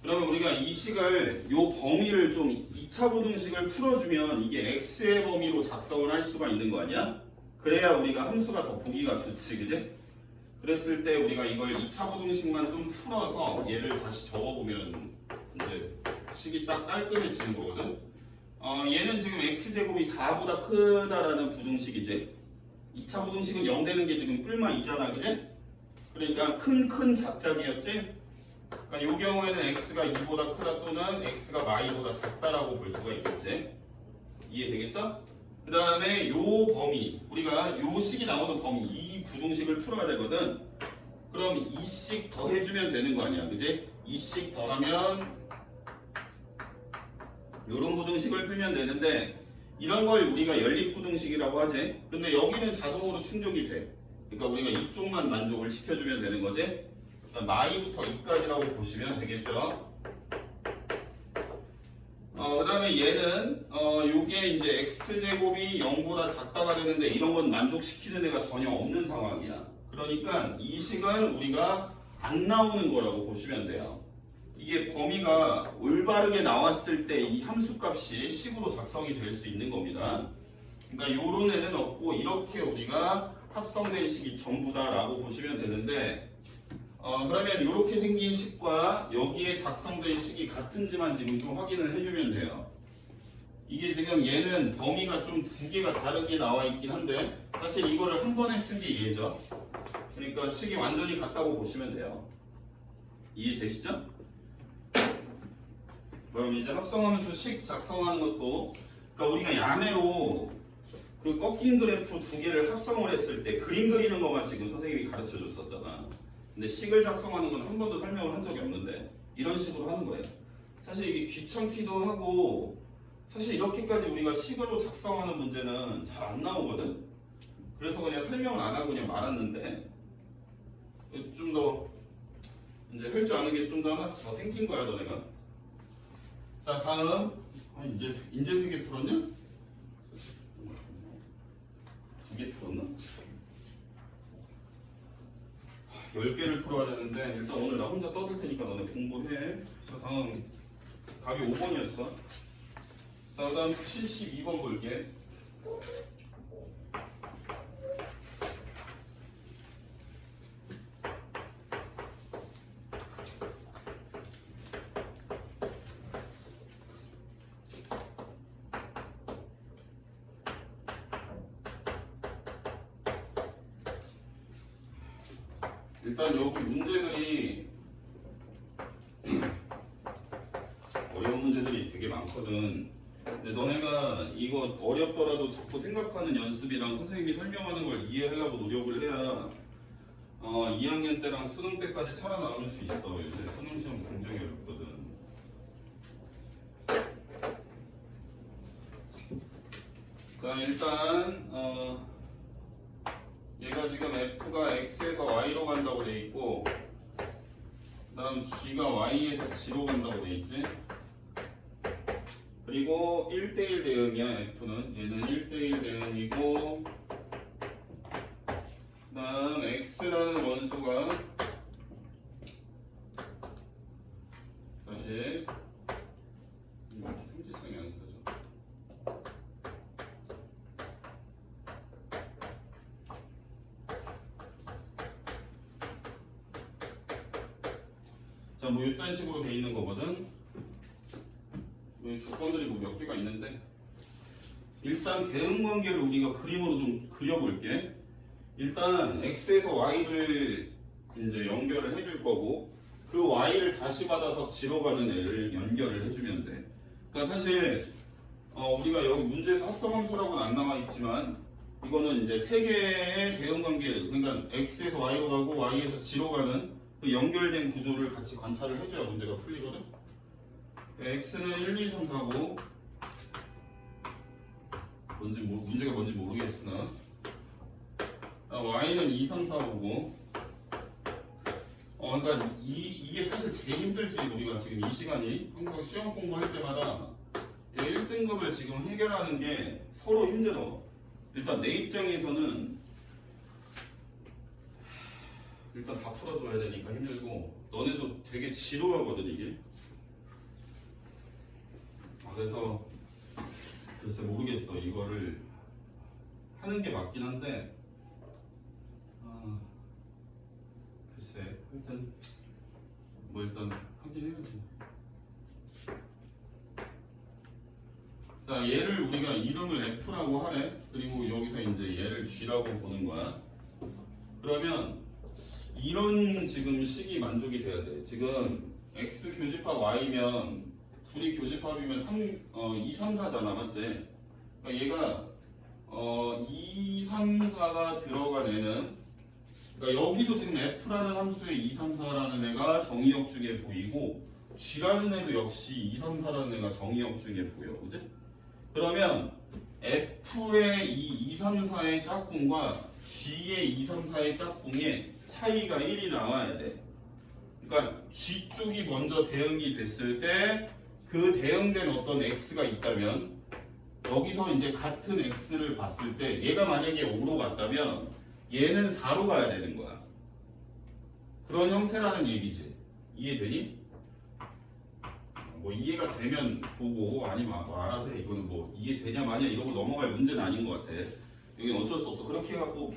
그러면 우리가 이 식을 요 범위를 좀 2차 부등식을 풀어주면 이게 x의 범위로 작성을 할 수가 있는 거 아니야? 그래야 우리가 함수가 더 보기가 좋지, 그지? 그랬을 때 우리가 이걸 2차 부등식만 좀 풀어서 얘를 다시 적어보면 이제 식이 딱 깔끔해지는 거거든. 얘는 지금 x제곱이 4보다 크다라는 부등식이지. 2차 부등식은 0 되는 게 지금 뿔마 2잖아, 그지? 그러니까 큰 작작이었지? 그러니까 이 경우에는 x가 2보다 크다 또는 x가 y보다 작다라고 볼 수가 있겠지. 이해되겠어? 그 다음에 요 범위, 우리가 요 식이 나오는 범위, 이 부등식을 풀어야 되거든. 그럼 이 식 더해주면 되는 거 아니야, 그지? 이 식 더하면 요런 부등식을 풀면 되는데 이런 걸 우리가 연립부등식이라고 하지. 근데 여기는 자동으로 충족이 돼. 그러니까 우리가 이쪽만 만족을 시켜주면 되는 거지. 마이부터 2까지라고 보시면 되겠죠. 그 다음에 얘는 요게 이제 x제곱이 0보다 작다가 되는데 이런 건 만족시키는 애가 전혀 없는 상황이야. 그러니까 이 식은 우리가 안 나오는 거라고 보시면 돼요. 이게 범위가 올바르게 나왔을 때 이 함수값이 식으로 작성이 될 수 있는 겁니다. 그러니까 요런 애는 없고 이렇게 우리가 합성된 식이 전부다라고 보시면 되는데 그러면 이렇게 생긴 식과 여기에 작성된 식이 같은지만 지금 좀 확인을 해주면 돼요. 이게 지금 얘는 범위가 좀 두 개가 다르게 나와 있긴 한데 사실 이거를 한 번에 쓴 게 얘죠. 그러니까 식이 완전히 같다고 보시면 돼요. 이해되시죠? 그럼 이제 합성함수 식 작성하는 것도 그러니까 우리가 야매로 그 꺾인 그래프 두 개를 합성을 했을 때 그림 그리는 것만 지금 선생님이 가르쳐 줬었잖아. 근데 식을 작성하는 건 한 번도 설명을 한 적이 없는데 이런 식으로 하는 거예요. 사실 이게 귀찮기도 하고 사실 이렇게까지 우리가 식으로 작성하는 문제는 잘 안 나오거든. 그래서 그냥 설명을 안 하고 그냥 말았는데 좀 더 이제 할 줄 아는 게 좀 더 하나 더 생긴 거야 너네가. 자 다음 이제 3개 풀었냐? 2개 풀었나? 10개를 풀어야 되는데 일단 오늘 나 혼자 떠들 테니까 너네 공부해. 자 다음 답이 5번이었어. 자 그 다음 72번 볼게. 일단 여기 문제들이 어려운 문제들이 되게 많거든. 근데 너네가 이거 어렵더라도 자꾸 생각하는 연습이랑 선생님이 설명하는 걸 이해하려고 노력을 해야 2학년 때랑 수능 때까지 살아남을 수 있어. 요새 수능 시험 굉장히 어렵거든. 자 일단 얘가 지금 f가 x에서 y로 간다고 돼 있고 그 다음 g가 y에서 g로 간다고 돼 있지. 그리고 1대1 대응이야. f는 얘는 1대1 대응이고 그 다음 x라는 원소가 사실 이렇게 승지창이 안 써져. 자, 뭐 이딴 식으로 돼 있는 거거든. 조건들이 뭐 몇 개가 있는데 일단 대응 관계를 우리가 그림으로 좀 그려볼게. 일단 x에서 y를 이제 연결을 해줄 거고 그 y를 다시 받아서 지로 가는 애를 연결을 해주면 돼. 그러니까 사실 우리가 여기 문제에서 합성함수라고는 안 나와 있지만 이거는 이제 세 개의 대응 관계, 그러니까 x에서 y로 가고 y에서 g로 가는 그 연결된 구조를 같이 관찰을 해줘야 문제가 풀리거든. x는 1, 2, 3, 4고 문제가 뭔지 모르겠으나 y는 2, 3, 4, 5고 그러니까 이게 사실 제일 힘들지. 우리가 지금 이 시간이 항상 시험 공부할 때마다 1등급을 지금 해결하는 게 서로 힘들어. 일단 내 입장에서는 일단 다 풀어줘야 되니까 힘들고 너네도 되게 지루하거든 이게. 그래서 글쎄 모르겠어. 이거를 하는 게 맞긴 한데 글쎄 일단 일단 하긴 해야지. 자, 얘를 우리가 이름을 F라고 하래. 그리고 여기서 이제 얘를 G라고 보는 거야. 그러면 이런 지금 식이 만족이 돼야 돼. 지금 X 교집합 Y면 둘이 교집합이면 2, 3, 4잖아, 맞지? 그러니까 얘가 2, 3, 4가 들어간 애는 그러니까 여기도 지금 F라는 함수에 2, 3, 4라는 애가 정의역 중에 보이고 G라는 애도 역시 2, 3, 4라는 애가 정의역 중에 보여, 그지? 그러면 F의 이 2, 3, 4의 짝꿍과 G의 2, 3, 4의 짝꿍의 차이가 1이 나와야 돼. 그러니까 G 쪽이 먼저 대응이 됐을 때 그 대응된 어떤 X가 있다면 여기서 이제 같은 X를 봤을 때 얘가 만약에 5로 갔다면 얘는 4로 가야 되는 거야. 그런 형태라는 얘기지. 이해되니? 이해가 되면 보고 아니면 알아서 해. 이거는 이해되냐 마냐 이러고 넘어갈 문제는 아닌 것 같아. 여기는 어쩔 수 없어. 그렇게 해갖고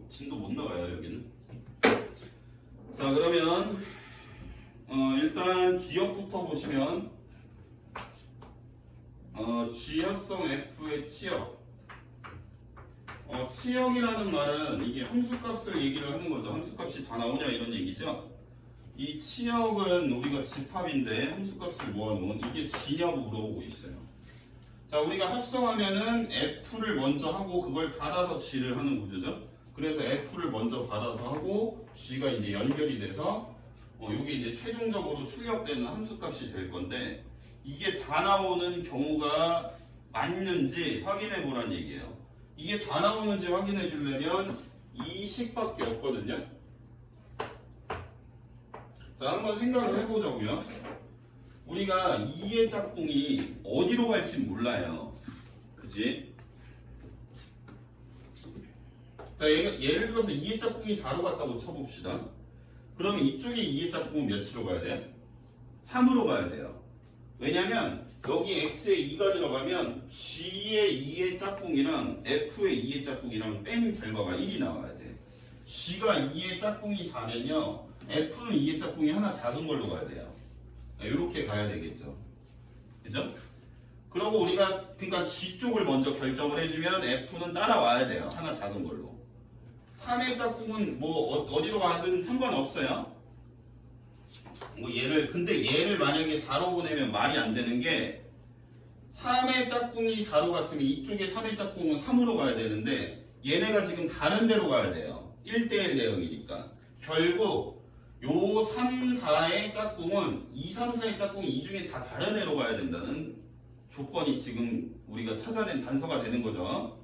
진도 못 나가요 여기는. 자 그러면 일단 기억부터 보시면 G 합성 F의 치역. 치역이라는 말은 이게 함수값을 얘기를 하는 거죠. 함수값이 다 나오냐 이런 얘기죠. 이 치역은 우리가 집합인데 함수값을 모아놓은 이게 G냐고 물어보고 있어요. 자, 우리가 합성하면은 F를 먼저 하고 그걸 받아서 G를 하는 구조죠. 그래서 F를 먼저 받아서 하고 G가 이제 연결이 돼서 이게 이제 최종적으로 출력되는 함수값이 될 건데 이게 다 나오는 경우가 맞는지 확인해 보란 얘기예요. 이게 다 나오는지 확인해 주려면 이 식밖에 없거든요. 자, 한번 생각을 해보자고요. 우리가 2의 짝꿍이 어디로 갈지 몰라요. 그치? 자, 예를 들어서 2의 짝꿍이 4로 갔다고 쳐봅시다. 그러면 이쪽에 2의 짝꿍은 몇으로 가야 돼? 3으로 가야 돼요. 왜냐면 여기 X에 2가 들어가면 G의 2의 짝꿍이랑 F의 2의 짝꿍이랑 뺀 결과가 1이 나와야 돼. G가 2의 짝꿍이 4면요 F는 2의 짝꿍이 하나 작은 걸로 가야 돼요. 이렇게 가야 되겠죠. 그죠? 그러고 우리가 그러니까 G 쪽을 먼저 결정을 해주면 F는 따라와야 돼요. 하나 작은 걸로. 3의 짝꿍은 어디로 가든 상관없어요. 근데 얘를 만약에 4로 보내면 말이 안 되는 게 3의 짝꿍이 4로 갔으면 이쪽에 3의 짝꿍은 3으로 가야 되는데 얘네가 지금 다른 데로 가야 돼요. 1대1 대응이니까. 결국 요 3, 4의 짝꿍은 2, 3, 4의 짝꿍이 이 중에 다 다른 애로 가야 된다는 조건이 지금 우리가 찾아낸 단서가 되는 거죠.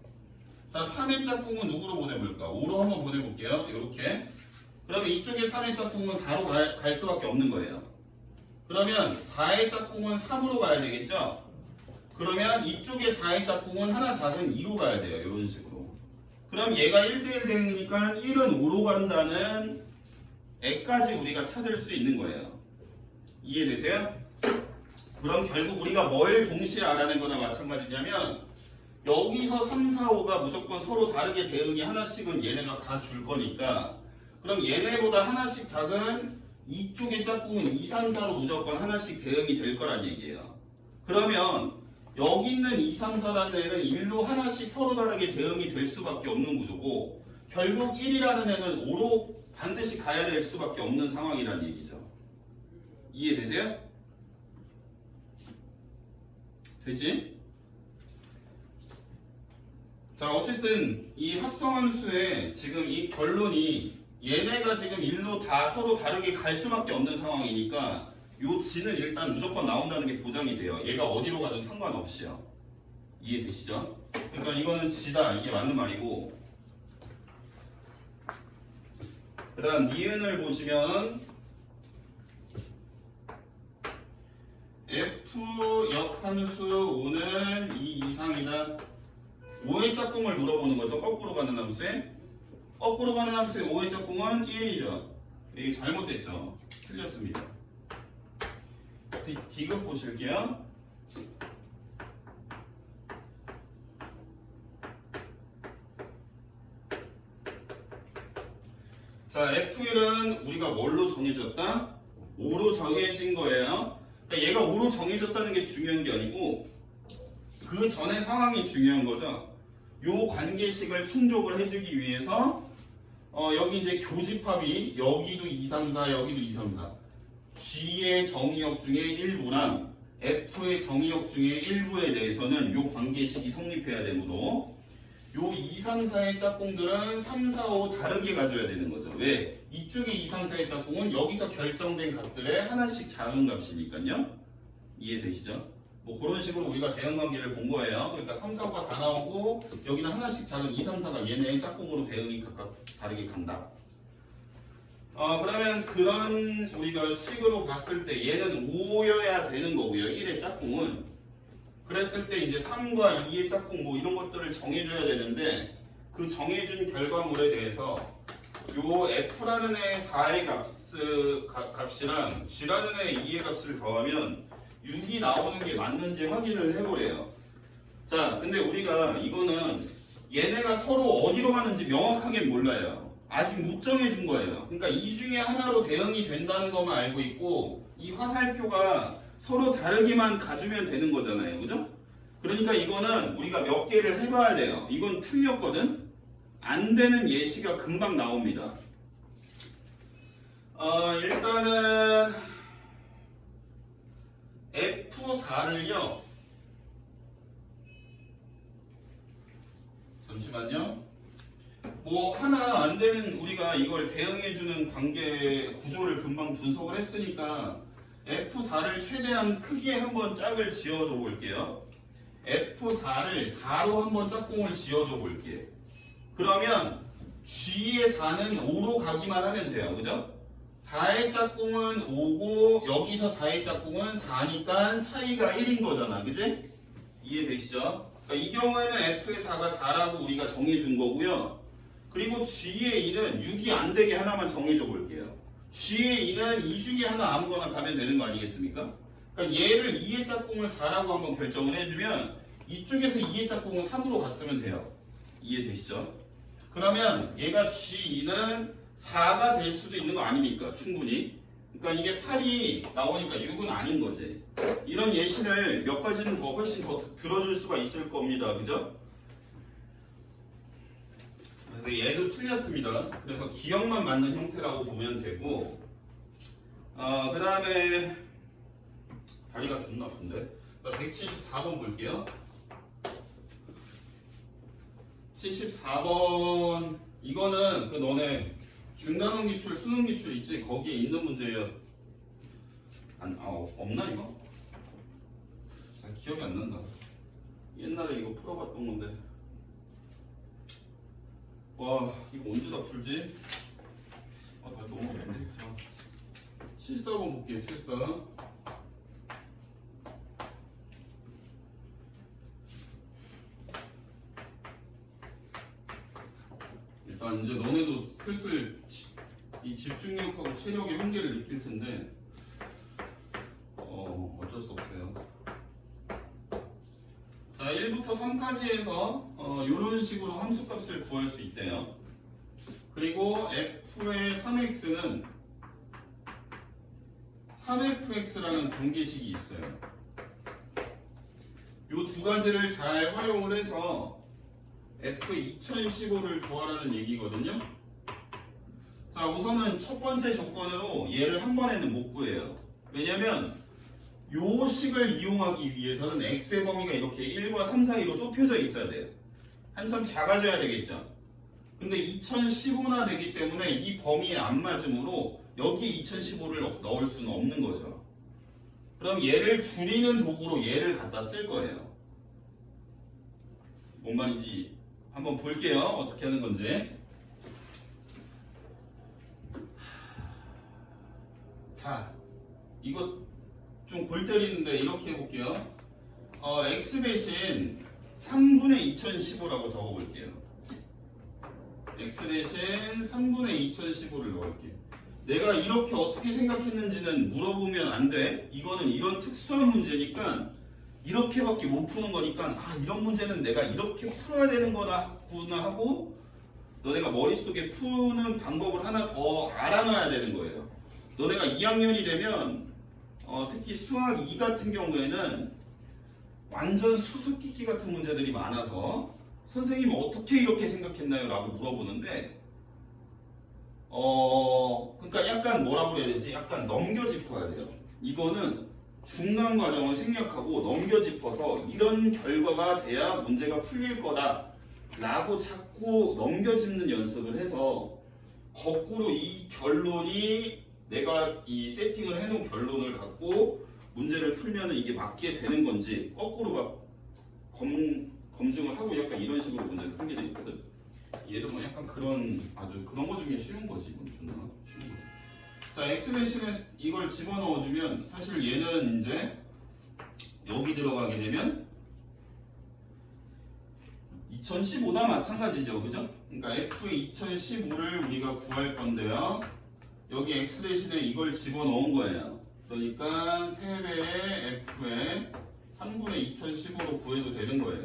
자, 3의 짝꿍은 누구로 보내볼까? 5로 한번 보내볼게요. 이렇게. 그러면 이쪽에 3의 짝꿍은 4로 갈 수밖에 없는 거예요. 그러면 4의 짝꿍은 3으로 가야 되겠죠? 그러면 이쪽에 4의 짝꿍은 하나 작은 2로 가야 돼요. 이런 식으로. 그럼 얘가 1대1 대응이니까 1은 5로 간다는 애까지 우리가 찾을 수 있는 거예요. 이해되세요? 그럼 결국 우리가 뭘 동시에 알아낸 거나 마찬가지냐면 여기서 3, 4, 5가 무조건 서로 다르게 대응이 하나씩은 얘네가 가줄 거니까 그럼 얘네보다 하나씩 작은 이쪽의 짝꿍은 2, 3, 4로 무조건 하나씩 대응이 될 거란 얘기예요. 그러면 여기 있는 2, 3, 4라는 애는 1로 하나씩 서로 다르게 대응이 될 수밖에 없는 구조고 결국 1이라는 애는 5로 반드시 가야 될 수밖에 없는 상황이란 얘기죠. 이해되세요? 되지? 자, 어쨌든 이 합성함수의 지금 이 결론이 얘네가 지금 일로 다 서로 다르게 갈 수밖에 없는 상황이니까 요 지는 일단 무조건 나온다는 게 보장이 돼요. 얘가 어디로 가든 상관없이요. 이해되시죠? 그러니까 이거는 지다. 이게 맞는 말이고, 그 다음 니은을 보시면 f 역함수 5는 2 이상이다. 5의 짝꿍을 물어보는 거죠. 거꾸로 가는 함수에. 거꾸로 가는 함수의 5의 짝꿍은 1이죠. 이게 잘못됐죠. 틀렸습니다. D급 보실게요. 자, F1은 우리가 뭘로 정해졌다? 5로 정해진 거예요. 그러니까 얘가 5로 정해졌다는 게 중요한 게 아니고 그 전의 상황이 중요한 거죠. 요 관계식을 충족을 해주기 위해서 여기 이제 교집합이 여기도 2, 3, 4, 여기도 2, 3, 4 G의 정의역 중에 일부랑 F의 정의역 중에 일부에 대해서는 요 관계식이 성립해야 되므로 요 2, 3, 4의 짝꿍들은 3, 4, 5 다르게 가져야 되는 거죠. 왜? 이쪽에 2, 3, 4의 짝꿍은 여기서 결정된 값들의 하나씩 작은 값이니까요. 이해되시죠? 뭐 그런 식으로 우리가 대응관계를 본 거예요. 그러니까 3, 4, 5가 다 나오고 여기는 하나씩 작은 2, 3, 4가 얘네의 짝꿍으로 대응이 각각 다르게 간다. 그러면 그런 우리가 식으로 봤을 때 얘는 5여야 되는 거고요. 1의 짝꿍은. 그랬을 때 이제 3과 2의 짝꿍 뭐 이런 것들을 정해줘야 되는데 그 정해준 결과물에 대해서 요 F라는 애 4의 값이랑 G라는 애 2의 값을 더하면 6이 나오는 게 맞는지 확인을 해보래요. 자, 근데 우리가 이거는 얘네가 서로 어디로 가는지 명확하게 몰라요. 아직 못 정해준 거예요. 그러니까 이 중에 하나로 대응이 된다는 것만 알고 있고 이 화살표가 서로 다르게만 가주면 되는 거잖아요. 그죠? 그러니까 이거는 우리가 몇 개를 해봐야 돼요. 이건 틀렸거든? 안 되는 예시가 금방 나옵니다. 일단은 F4를요. 잠시만요. 뭐 하나 안 되는 우리가 이걸 대응해주는 관계 구조를 금방 분석을 했으니까 F4를 최대한 크게 한번 짝을 지어줘 볼게요. F4를 4로 한번 짝꿍을 지어줘 볼게. 그러면 G의 4는 5로 가기만 하면 돼요. 그죠? 4의 짝꿍은 5고 여기서 4의 짝꿍은 4니까 차이가 1인 거잖아. 그지? 이해되시죠? 그러니까 이 경우에는 F의 4가 4라고 우리가 정해준 거고요. 그리고 G의 2는 6이 안 되게 하나만 정해줘 볼게요. G의 2는 이 중에 하나 아무거나 가면 되는 거 아니겠습니까? 그러니까 얘를 2의 짝꿍을 4라고 한번 결정을 해주면 이쪽에서 2의 짝꿍은 3으로 갔으면 돼요. 이해되시죠? 그러면 얘가 G2는 4가 될 수도 있는 거 아닙니까? 충분히. 그러니까 이게 8이 나오니까 6은 아닌 거지. 이런 예시를 몇 가지는 더 훨씬 더 들어줄 수가 있을 겁니다. 그죠? 그래서 얘도 틀렸습니다. 그래서 기억만 맞는 형태라고 보면 되고 그 다음에 다리가 존나 아픈데. 자, 174번 볼게요. 74번 이거는 그 너네 중단원 기출, 수능 기출 있지? 거기에 있는 문제예요. 없나 이거? 기억이 안 난다. 옛날에 이거 풀어봤던 건데. 와, 이거 언제 다 풀지? 다 너무 어렵네. 74번 볼게요. 74. 일단 이제 너네도 슬슬 이 집중력하고 체력의 한계를 느낄 텐데 어쩔 수 없어요. 자, 1부터 3까지 해서 이런 식으로 함수값을 구할 수 있대요. 그리고 f의 3x는 3fx라는 관계식이 있어요. 이 두 가지를 잘 활용을 해서 F2015를 구하라는 얘기거든요. 자, 우선은 첫 번째 조건으로 얘를 한 번에는 못 구해요. 왜냐면 요 식을 이용하기 위해서는 x의 범위가 이렇게 1과 3 사이로 좁혀져 있어야 돼요. 한참 작아져야 되겠죠. 근데 2015나 되기 때문에 이 범위에 안 맞으므로 여기 2015를 넣을 수는 없는 거죠. 그럼 얘를 줄이는 도구로 얘를 갖다 쓸 거예요. 뭔 말인지 한번 볼게요. 어떻게 하는 건지. 자, 이거 좀 골 때리는데 이렇게 해볼게요. x 대신 3분의 2015라고 적어볼게요. x 대신 3분의 2015를 넣을게요. 내가 이렇게 어떻게 생각했는지는 물어보면 안 돼. 이거는 이런 특수한 문제니까 이렇게밖에 못 푸는 거니까 아 이런 문제는 내가 이렇게 풀어야 되는 거구나 하고 너네가 머릿속에 푸는 방법을 하나 더 알아놔야 되는 거예요. 너네가 2학년이 되면 특히 수학 2 같은 경우에는 완전 수수께끼 같은 문제들이 많아서 선생님 어떻게 이렇게 생각했나요? 라고 물어보는데 그러니까 약간 뭐라고 해야 되지? 약간 넘겨짚어야 돼요. 이거는 중간 과정을 생략하고 넘겨짚어서 이런 결과가 돼야 문제가 풀릴 거다 라고 자꾸 넘겨짚는 연습을 해서 거꾸로 이 결론이 내가 이 세팅을 해놓은 결론을 갖고 문제를 풀면 이게 맞게 되는 건지 거꾸로 막 검증을 하고 약간 이런 식으로 문제를 풀게 돼 있거든. 얘도 뭐 약간 그런 아주 그런 거 중에 쉬운 거지. 이건 존나 쉬운 거지. 자, x 대신에 이걸 집어넣어주면 사실 얘는 이제 여기 들어가게 되면 2015나 마찬가지죠, 그죠? 그러니까 f의 2015를 우리가 구할 건데요. 여기 x 대신에 이걸 집어넣은 거예요. 그러니까 3배의 f에 3분의 2015로 구해도 되는 거예요.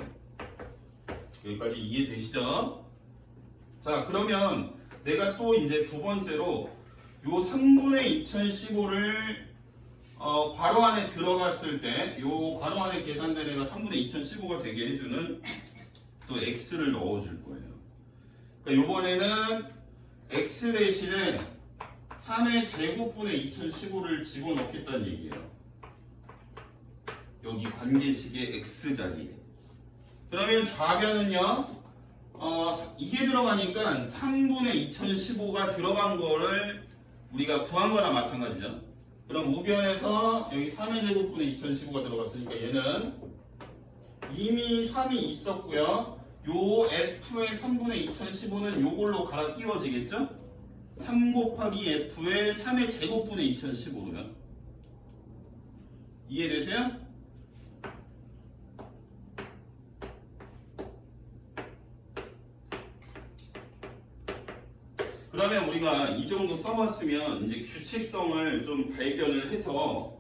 여기까지 이해되시죠? 자, 그러면 내가 또 이제 두 번째로 요 3분의 2015를 괄호 안에 들어갔을 때 요 괄호 안에 계산된 애가 3분의 2015가 되게 해주는 또 x를 넣어줄 거예요. 그러니까 요번에는 x 대신에 3의 제곱분의 2015를 집어넣겠다는 얘기예요. 여기 관계식의 x 자리에. 그러면 좌변은요. 이게 들어가니까 3분의 2015가 들어간 거를 우리가 구한 거랑 마찬가지죠. 그럼 우변에서 여기 3의 제곱분의 2015가 들어갔으니까 얘는 이미 3이 있었고요. 요 f의 3분의 2015는 요걸로 갈아 끼워지겠죠? 3 곱하기 f의 3의 제곱분의 2015로요. 이해되세요? 그러면 우리가 이 정도 써봤으면 이제 규칙성을 좀 발견을 해서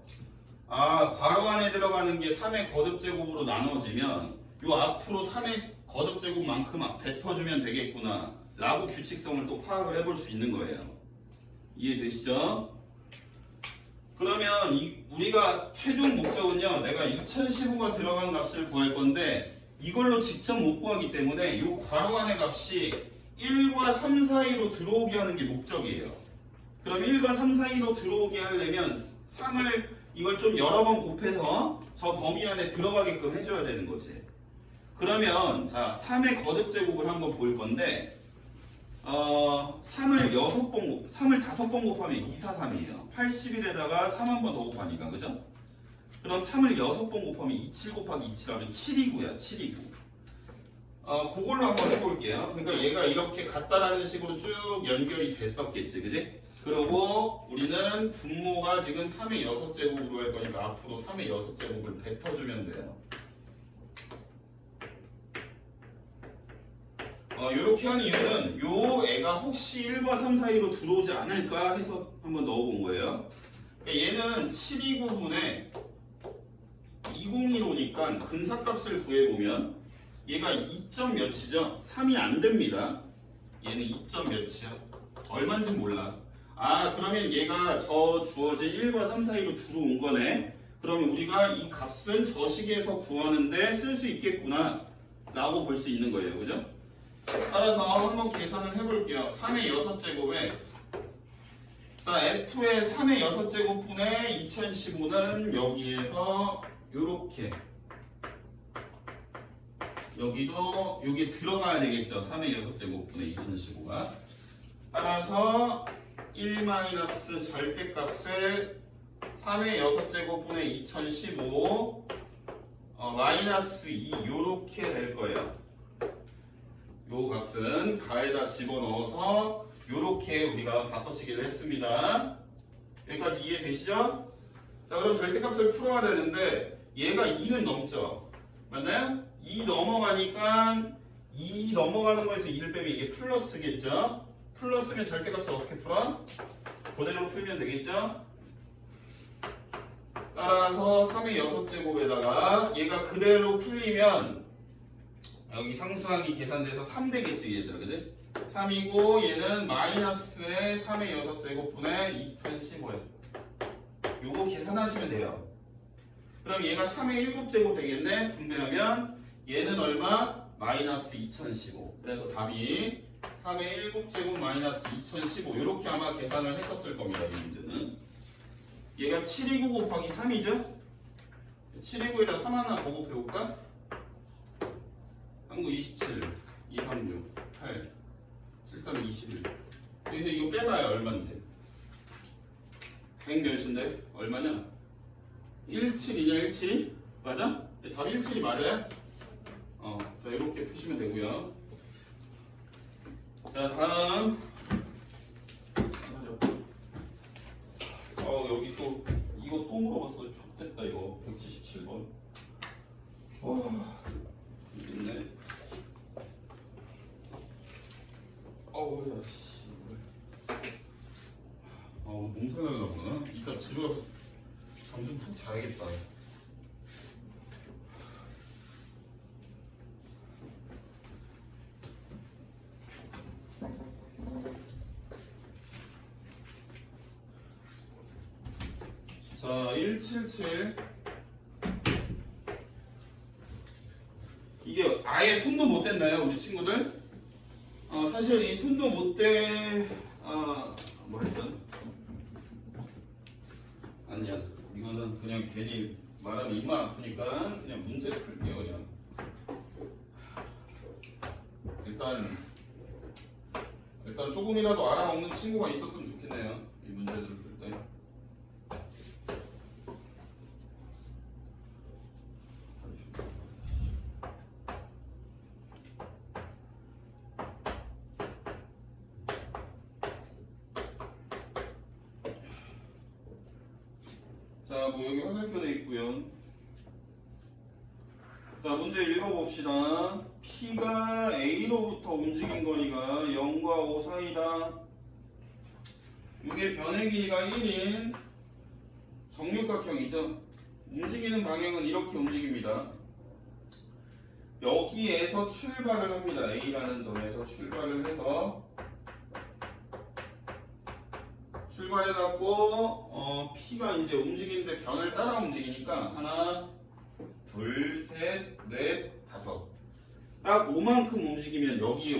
괄호 안에 들어가는 게 3의 거듭제곱으로 나눠지면 요 앞으로 3의 거듭제곱만큼 뱉어주면 되겠구나 라고 규칙성을 또 파악을 해볼 수 있는 거예요. 이해되시죠? 그러면 우리가 최종 목적은요, 내가 2015가 들어간 값을 구할 건데 이걸로 직접 못 구하기 때문에 이 괄호 안의 값이 1과 3 사이로 들어오게 하는 게 목적이에요. 그럼 1과 3 사이로 들어오게 하려면 3을 이걸 좀 여러 번 곱해서 저 범위 안에 들어가게끔 해줘야 되는 거지. 그러면 자 3의 거듭제곱을 한번 볼 건데 3을 5번 곱하면 2, 4, 3이에요. 81에다가 3 한 번 더 곱하니까, 그죠? 그럼 3을 6번 곱하면 27 곱하기 27 하면 7이고요. 7이고. 그걸로 한번 해볼게요. 그러니까 얘가 이렇게 같다라는 식으로 쭉 연결이 됐었겠지, 그지? 그리고 우리는 분모가 지금 3의 6제곱으로 할 거니까 앞으로 3의 6제곱을 뱉어주면 돼요. 이렇게 한 이유는 요 애가 혹시 1과 3 사이로 들어오지 않을까 해서 한번 넣어본 거예요. 그러니까 얘는 729분의 2015니까 근사값을 구해보면 얘가 2점 몇이죠? 3이 안 됩니다. 얘는 2점 몇이야? 얼마인지 몰라. 그러면 얘가 저 주어진 1과 3 사이로 들어온 거네. 그러면 우리가 이 값은 저 식에서 구하는데 쓸 수 있겠구나 라고 볼 수 있는 거예요. 그죠? 따라서 한번 계산을 해볼게요. 3의 6제곱에 자 f의 3의 6제곱분의 2015는 여기에서 요렇게 여기도 여기에 들어가야 되겠죠. 3의 6제곱분의 2015가. 따라서 1 마이너스 절대값을 3의 6제곱분의 2015 마이너스 2 요렇게 될 거예요. 요 값은 가에다 집어넣어서 요렇게 우리가 바꿔치기를 했습니다. 여기까지 이해되시죠? 자, 그럼 절대값을 풀어야 되는데 얘가 2는 넘죠? 맞나요? 2 넘어가니까 2 넘어가는 거에서 2를 빼면 이게 플러스겠죠? 플러스면 절대값을 어떻게 풀어? 그대로 풀면 되겠죠? 따라서 3의 6제곱에다가 얘가 그대로 풀리면 여기 상수항이 계산돼서 3 되겠지 얘들아, 그지? 3이고 얘는 마이너스의 3의 6제곱분의 2015에 요거 계산하시면 돼요. 그럼 얘가 3의 7제곱 되겠네? 분배하면 얘는 얼마? 마이너스 2015. 그래서 답이 3의 7제곱 마이너스 2015 이렇게 아마 계산을 했었을 겁니다. 이 문제는 얘가 729 곱하기 3이죠? 729에다 3 하나 더 곱해볼까? 39 27 236 8 73 21 여기서 이거 빼봐요. 얼마인지 100 몇인데 얼마냐? 17이냐 17이? 맞아? 답 17이 맞아요? 자 이렇게 푸시면 되고요. 자 다음 여기 또 이거 또 물어봤어. 좋됐다 이거 177번 있네. 야씨 몸살 나려나 보나? 이따 집에 가서 잠 좀 푹 자야겠다. 자, 177 이게 아예 손도 못 댔나요, 우리 친구들? 사실 이 손도 못 대, 뭐 했던? 아니야, 이거는 그냥 괜히 말하면 입만 아프니까 그냥 문제를 풀게요, 그냥. 일단 조금이라도 알아먹는 친구가 있었으면 좋겠네요, 이 문제들을 풀 때. 자, 뭐 여기 화살표 돼 있고요. 자, 문제 읽어봅시다. P가 A로부터 움직인 거리가 0과 5 사이다. 이게 변의 길이가 1인 정육각형이죠. 움직이는 방향은 이렇게 움직입니다. 여기에서 출발을 합니다. A라는 점에서 출발을 해서 출발해갖고 P가 이제 움직이는데 변을 따라 움직이니까 하나, 둘, 셋, 넷, 다섯. 딱 5만큼 움직이면 여기에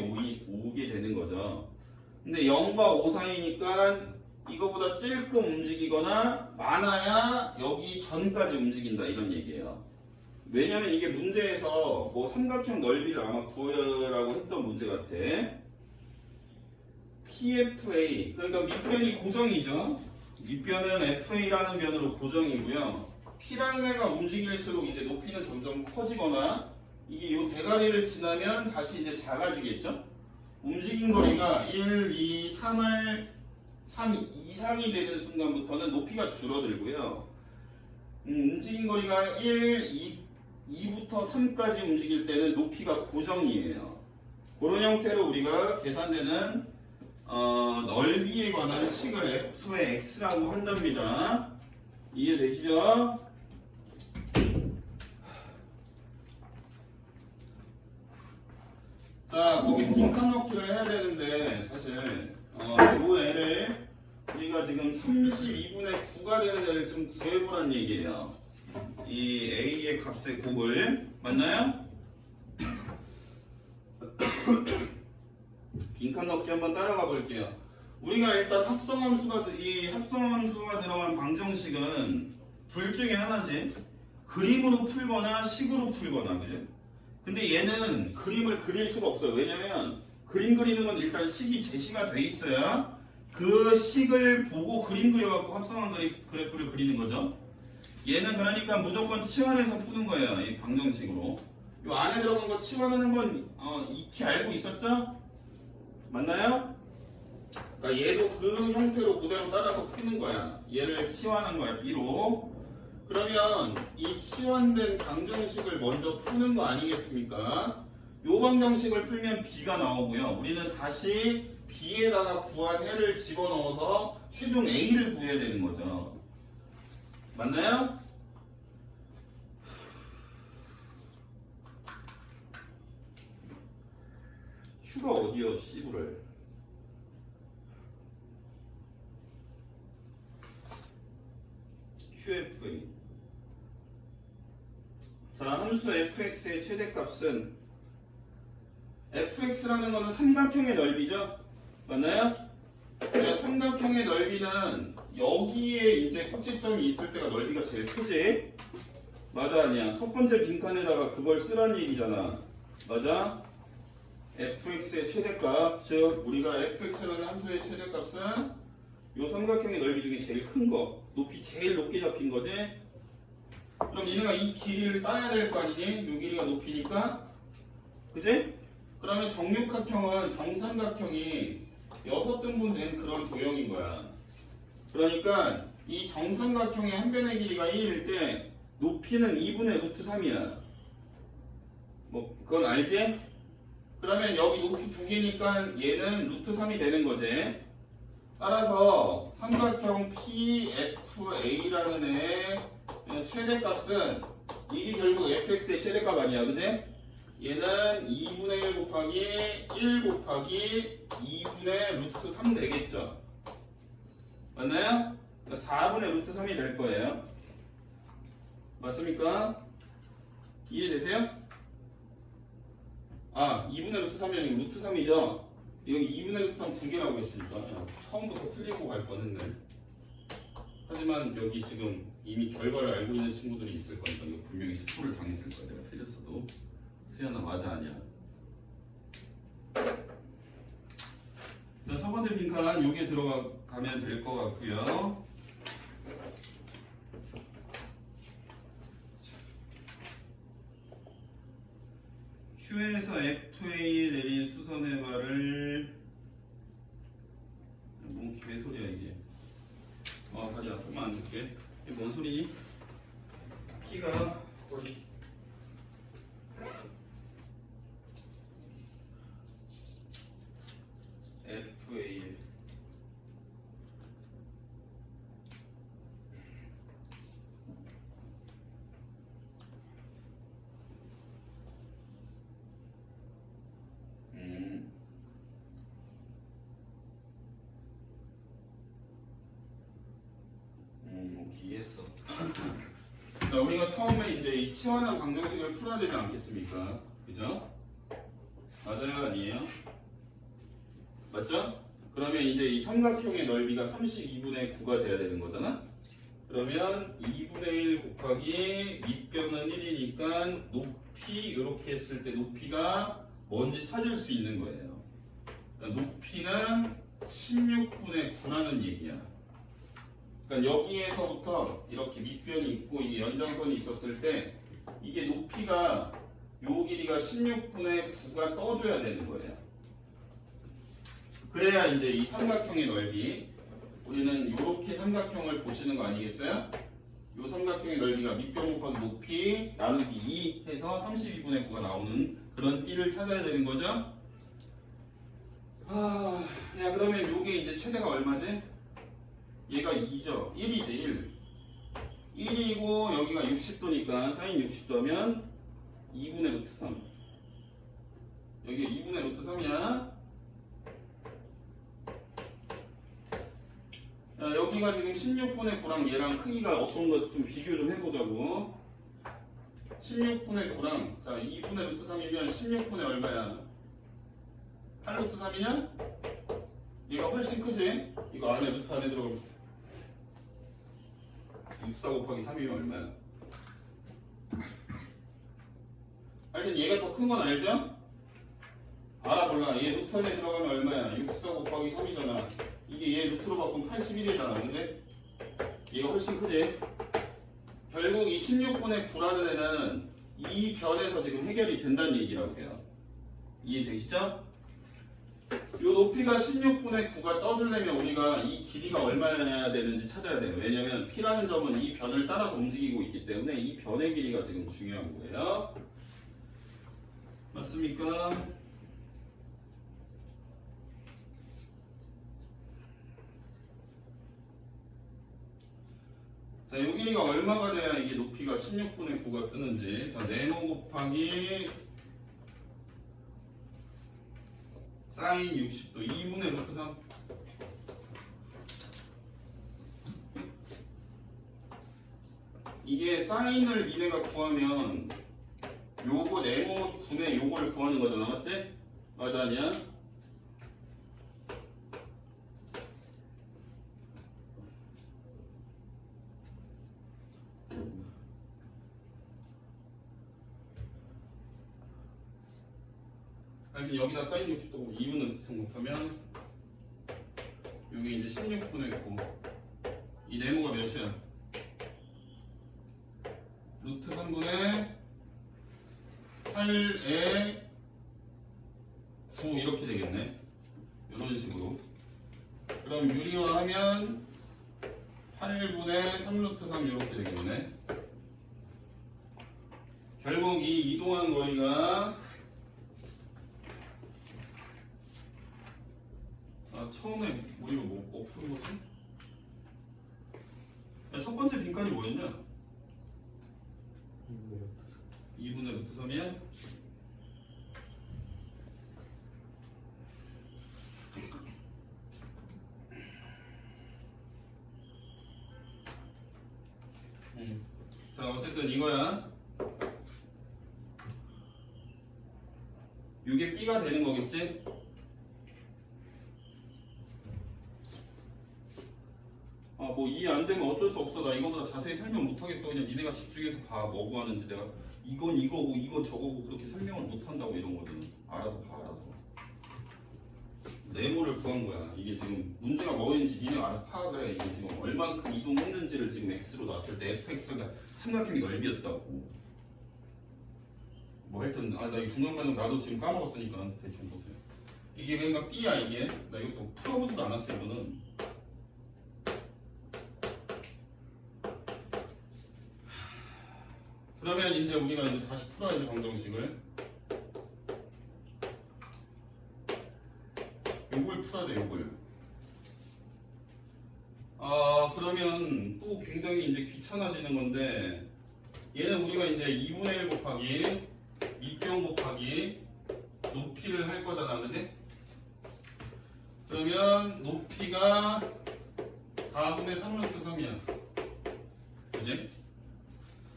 오게 되는 거죠. 근데 0과 5 사이니까 이거보다 찔끔 움직이거나 많아야 여기 전까지 움직인다 이런 얘기예요. 왜냐면 이게 문제에서 뭐 삼각형 넓이를 아마 구하라고 했던 문제 같아. PFA 그러니까 밑변이 고정이죠. 밑변은 FA라는 변으로 고정이고요. P라는 애가 움직일수록 이제 높이는 점점 커지거나 이게 요 대가리를 지나면 다시 이제 작아지겠죠. 움직인 거리가 1, 2, 3 이상이 되는 순간부터는 높이가 줄어들고요. 움직인 거리가 1, 2부터 3까지 움직일 때는 높이가 고정이에요. 그런 형태로 우리가 계산되는 넓이에 관한 식을 f의 x라고 한답니다. 이해되시죠? 자, 거기 빈칸 넣기를 해야 되는데 사실 이 애를 우리가 지금 32분의 9가 되는 애를 좀 구해보란 얘기예요. 이 a의 값의 곱을 맞나요? 빈칸 넣기 한번 따라가 볼게요. 우리가 일단 합성함수가 들어간 방정식은 둘 중에 하나지. 그림으로 풀거나 식으로 풀거나, 그죠? 근데 얘는 그림을 그릴 수가 없어요. 왜냐면 그림 그리는 건 일단 식이 제시가 돼 있어야 그 식을 보고 그림 그려갖고 합성한 그래프를 그리는 거죠. 얘는 그러니까 무조건 치환해서 푸는 거예요. 이 방정식으로. 이 안에 들어간 거 치환하는 건 익히 알고 있었죠? 맞나요? 그러니까 얘도 그 형태로 그대로 따라서 푸는 거야. 얘를 치환한 거야, B로. 그러면 이 치환된 방정식을 먼저 푸는 거 아니겠습니까? 요 방정식을 풀면 B가 나오고요. 우리는 다시 B에다가 구한 해를 집어넣어서 최종 A를 구해야 되는 거죠. 맞나요? Q가 어디요? C를. QFA. 자, 함수 fx의 최대값은 fx라는 거는 삼각형의 넓이죠? 맞나요? 삼각형의 넓이는 여기에 이제 꼭지점이 있을 때가 넓이가 제일 크지? 맞아 아니야? 첫 번째 빈칸에다가 그걸 쓰란 얘기잖아. 맞아? fx의 최대값, 즉 우리가 fx라는 함수의 최대값은 요 삼각형의 넓이 중에 제일 큰 거, 높이 제일 높게 잡힌 거지? 그럼 얘네가 이 길이를 따야 될 거 아니니? 요 길이가 높이니까, 그지? 그러면 정육각형은 정삼각형이 6등분 된 그런 도형인 거야. 그러니까 이 정삼각형의 한 변의 길이가 1일 때 높이는 2분의 루트 3이야. 뭐 그건 알지? 그러면 여기 높이 2개니까 얘는 루트 3이 되는 거지. 따라서 삼각형 PFA라는 애의 최대값은 이게 결국 fx의 최대값 아니야, 그지? 얘는 2분의 1 곱하기 1 곱하기 2분의 루트 3 되겠죠? 맞나요? 4분의 루트 3이 될 거예요. 맞습니까? 이해되세요? 아, 2분의 루트 3이 아니고 루트 3이죠? 여기 2분의 루트 3 두 개라고 했으니까 야, 처음부터 틀리고 갈 뻔했네. 하지만 여기 지금 이미 결과를 알고 있는 친구들이 있을 거니까 이거 분명히 스포를 당했을 거야. 내가 틀렸어도. 수연아 맞아 아니야? 자, 첫 번째 빈칸 여기에 들어가면 될 것 같고요. Q에서 FA에 내린 수선의 발을 뭔 개소리야 이게. 다리야 좀만 앉을게. 이게 뭔 소리니? 키가 거의 FA 이해했어. 자, 우리가 처음에 이제 이 치환한 방정식을 풀어야 되지 않겠습니까? 그죠? 맞아요, 아니에요? 맞죠? 그러면 이제 이 삼각형의 넓이가 32분의 9가 돼야 되는 거잖아? 그러면 2분의 1 곱하기 밑변은 1이니까 높이 이렇게 했을 때 높이가 뭔지 찾을 수 있는 거예요. 그러니까 높이는 16분의 9라는 얘기야. 그러니까 여기에서부터 이렇게 밑변이 있고 이게 연장선이 있었을 때 이게 높이가 요 길이가 16분의 9가 떠줘야 되는 거예요. 그래야 이제 이 삼각형의 넓이 우리는 이렇게 삼각형을 보시는 거 아니겠어요? 요 삼각형의 넓이가 밑변 곱하기 높이 나누기 2 해서 32분의 9가 나오는 그런 B를 찾아야 되는 거죠? 야 그러면 요게 이제 최대가 얼마지? 얘가 2죠. 1이지 1. 1이고 여기가 60도니까 사인 60도면 2분의 루트 3. 여기가 2분의 루트 3이야. 자, 여기가 지금 16분의 9랑 얘랑 크기가 어떤 거 좀 비교 좀 해보자고. 16분의 9랑 자 2분의 루트 3이면 16분의 얼마야? 8 루트 3이냐? 얘가 훨씬 크지? 이거 안에 루트 안에 들어가면 64 곱하기 3이면 얼마야? 하여튼 얘가 더 큰 건 알죠? 알아 몰라. 얘 루트 안에 들어가면 얼마야? 64 곱하기 3이잖아. 이게 얘 루트로 바꾸면 81이잖아. 그지? 얘가 훨씬 크지? 결국 이 16분의 9라는 애는 이 변에서 지금 해결이 된다는 얘기라고 해요. 이해되시죠? 요 높이가 16분의 9가 떠주려면 우리가 이 길이가 얼마나 되는지 찾아야 돼요. 왜냐면 P라는 점은 이 변을 따라서 움직이고 있기 때문에 이 변의 길이가 지금 중요한 거예요. 맞습니까? 자, 요 길이가 얼마가 돼야 이게 높이가 16분의 9가 뜨는지. 자, 네모 곱하기 사인 60도 2분의 루트 3. 이게 사인을 니네가 구하면 요거 네모 분의 요걸 구하는 거잖아. 맞지? 맞아 아니야? 하여튼 여기다 사인 60도 2분의 루트 3 곱하면 여기 이제 16분의 9. 이 네모가 몇이야? 루트 3분의 8에 9 이렇게 되겠네. 이런 식으로. 그럼 유리화하면 8분의 3루트 3 이렇게 되겠네. 결국 이 이동한 거리가 처음에 우리가 뭐 푸는 거지? 첫 번째 빈칸이 뭐였냐? 2분의 루트 3이야? 자, 어쨌든 이거야. 이게 B가 되는 거겠지? 뭐 이해 안 되면 어쩔 수 없어. 나 이거보다 자세히 설명 못 하겠어. 그냥 니네가 집중해서 봐. 뭐고 하는지. 내가 이건 이거고 이건 저거고 그렇게 설명을 못 한다고 이런 거는. 알아서 봐. 알아서. 네모를 구한 거야. 이게 지금 문제가 뭐인지 니네가 알아서 파악을 해. 이게 지금 얼만큼 이동했는지를 지금 X로 놨을 때 fx가 삼각형이 넓이였다고. 뭐 하여튼 나 이 중간과정 나도 지금 까먹었으니까 대충 보세요. 이게 그러니까 B야 이게. 나 이거 풀어보지도 않았어 이거는. 그러면 이제 우리가 이제 다시 풀어야지 방정식을. 요걸 풀어야 돼 요걸. 그러면 또 굉장히 이제 귀찮아지는 건데 얘는 우리가 이제 2분의 1 곱하기 밑변 곱하기 높이를 할 거잖아, 그지? 그러면 높이가 4분의 3루트 3이야, 그지?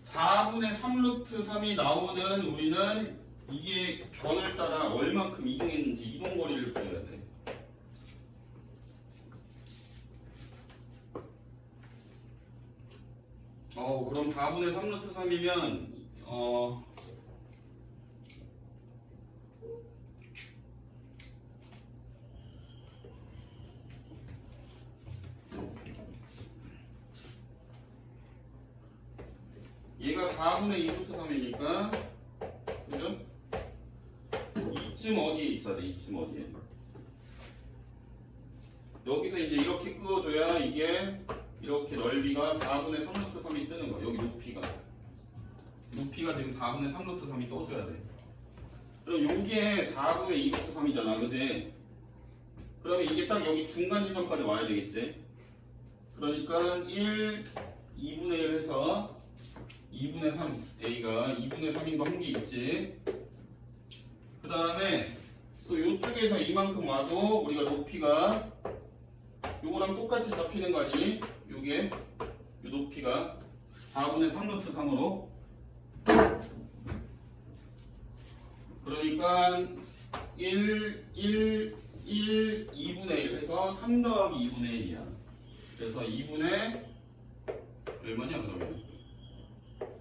4분의 3루트 3이 나오는 우리는 이게 변을 따라 얼만큼 이동했는지 이동거리를 구해야 돼. 그럼 4분의 3루트 3이면 얘가 4분의 2루트 3이니까 그죠? 이쯤 어디에 있어야 돼? 이쯤 어디에? 여기서 이제 이렇게 끄어줘야 이게 이렇게 넓이가 4분의 3루트 3이 뜨는 거야. 여기 높이가 지금 4분의 3루트 3이 떠줘야 돼. 그럼 요게 4분의 2루트 3이잖아, 그지? 그러면 이게 딱 여기 중간 지점까지 와야 되겠지? 그러니까 2분의 1 해서 2분의 3, A가 2분의 3인 거 한 개 있지? 그 다음에 또 이쪽에서 이만큼 와도 우리가 높이가 요거랑 똑같이 잡히는 거 아니니? 요게 요 높이가 4분의 3루트 3으로 그러니까 2분의 1 해서 3 더하기 2분의 1이야. 그래서 2분의 얼마냐 그러면?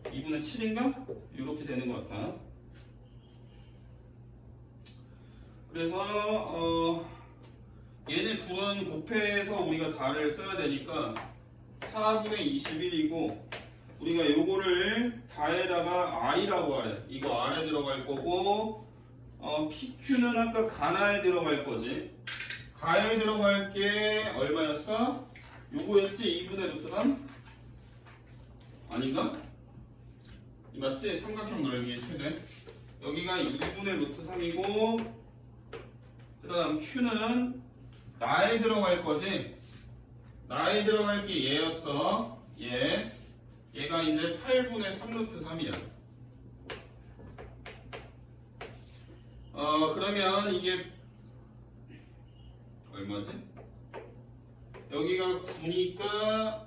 2분의 7인가? 이렇게 되는 것 같아. 그래서 얘네 둘은 곱해서 우리가 다를 써야 되니까 4분의 21이고 우리가 요거를 다에다가 I라고 하래. 이거 R에 들어갈 거고 PQ는 아까 가나에 들어갈 거지. 가에 들어갈 게 얼마였어? 요거였지? 2분의 루트 3? 아닌가? 맞지? 삼각형 넓이의 최대. 여기가 2분의 루트 3이고 그 다음 Q는 나에 들어갈 거지? 나에 들어갈 게 얘였어. 얘가 이제 8분의 3루트 3이야. 그러면 이게 얼마지? 여기가 9니까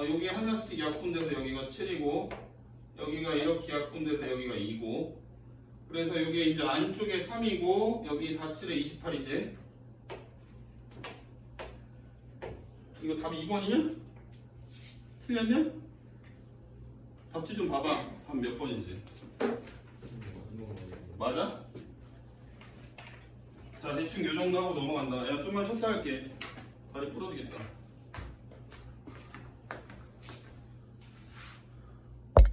여기 하나씩 약분돼서 여기가 7이고 여기가 이렇게 약분돼서 여기가 2고 그래서 여기 이제 안쪽에 3이고 여기 4, 7에 28이지. 이거 답 2번이냐? 틀렸냐? 답지 좀 봐봐. 답 몇 번인지. 맞아? 자 대충 요 정도 하고 넘어간다. 야 좀만 쉬었다 할게. 다리 부러지겠다.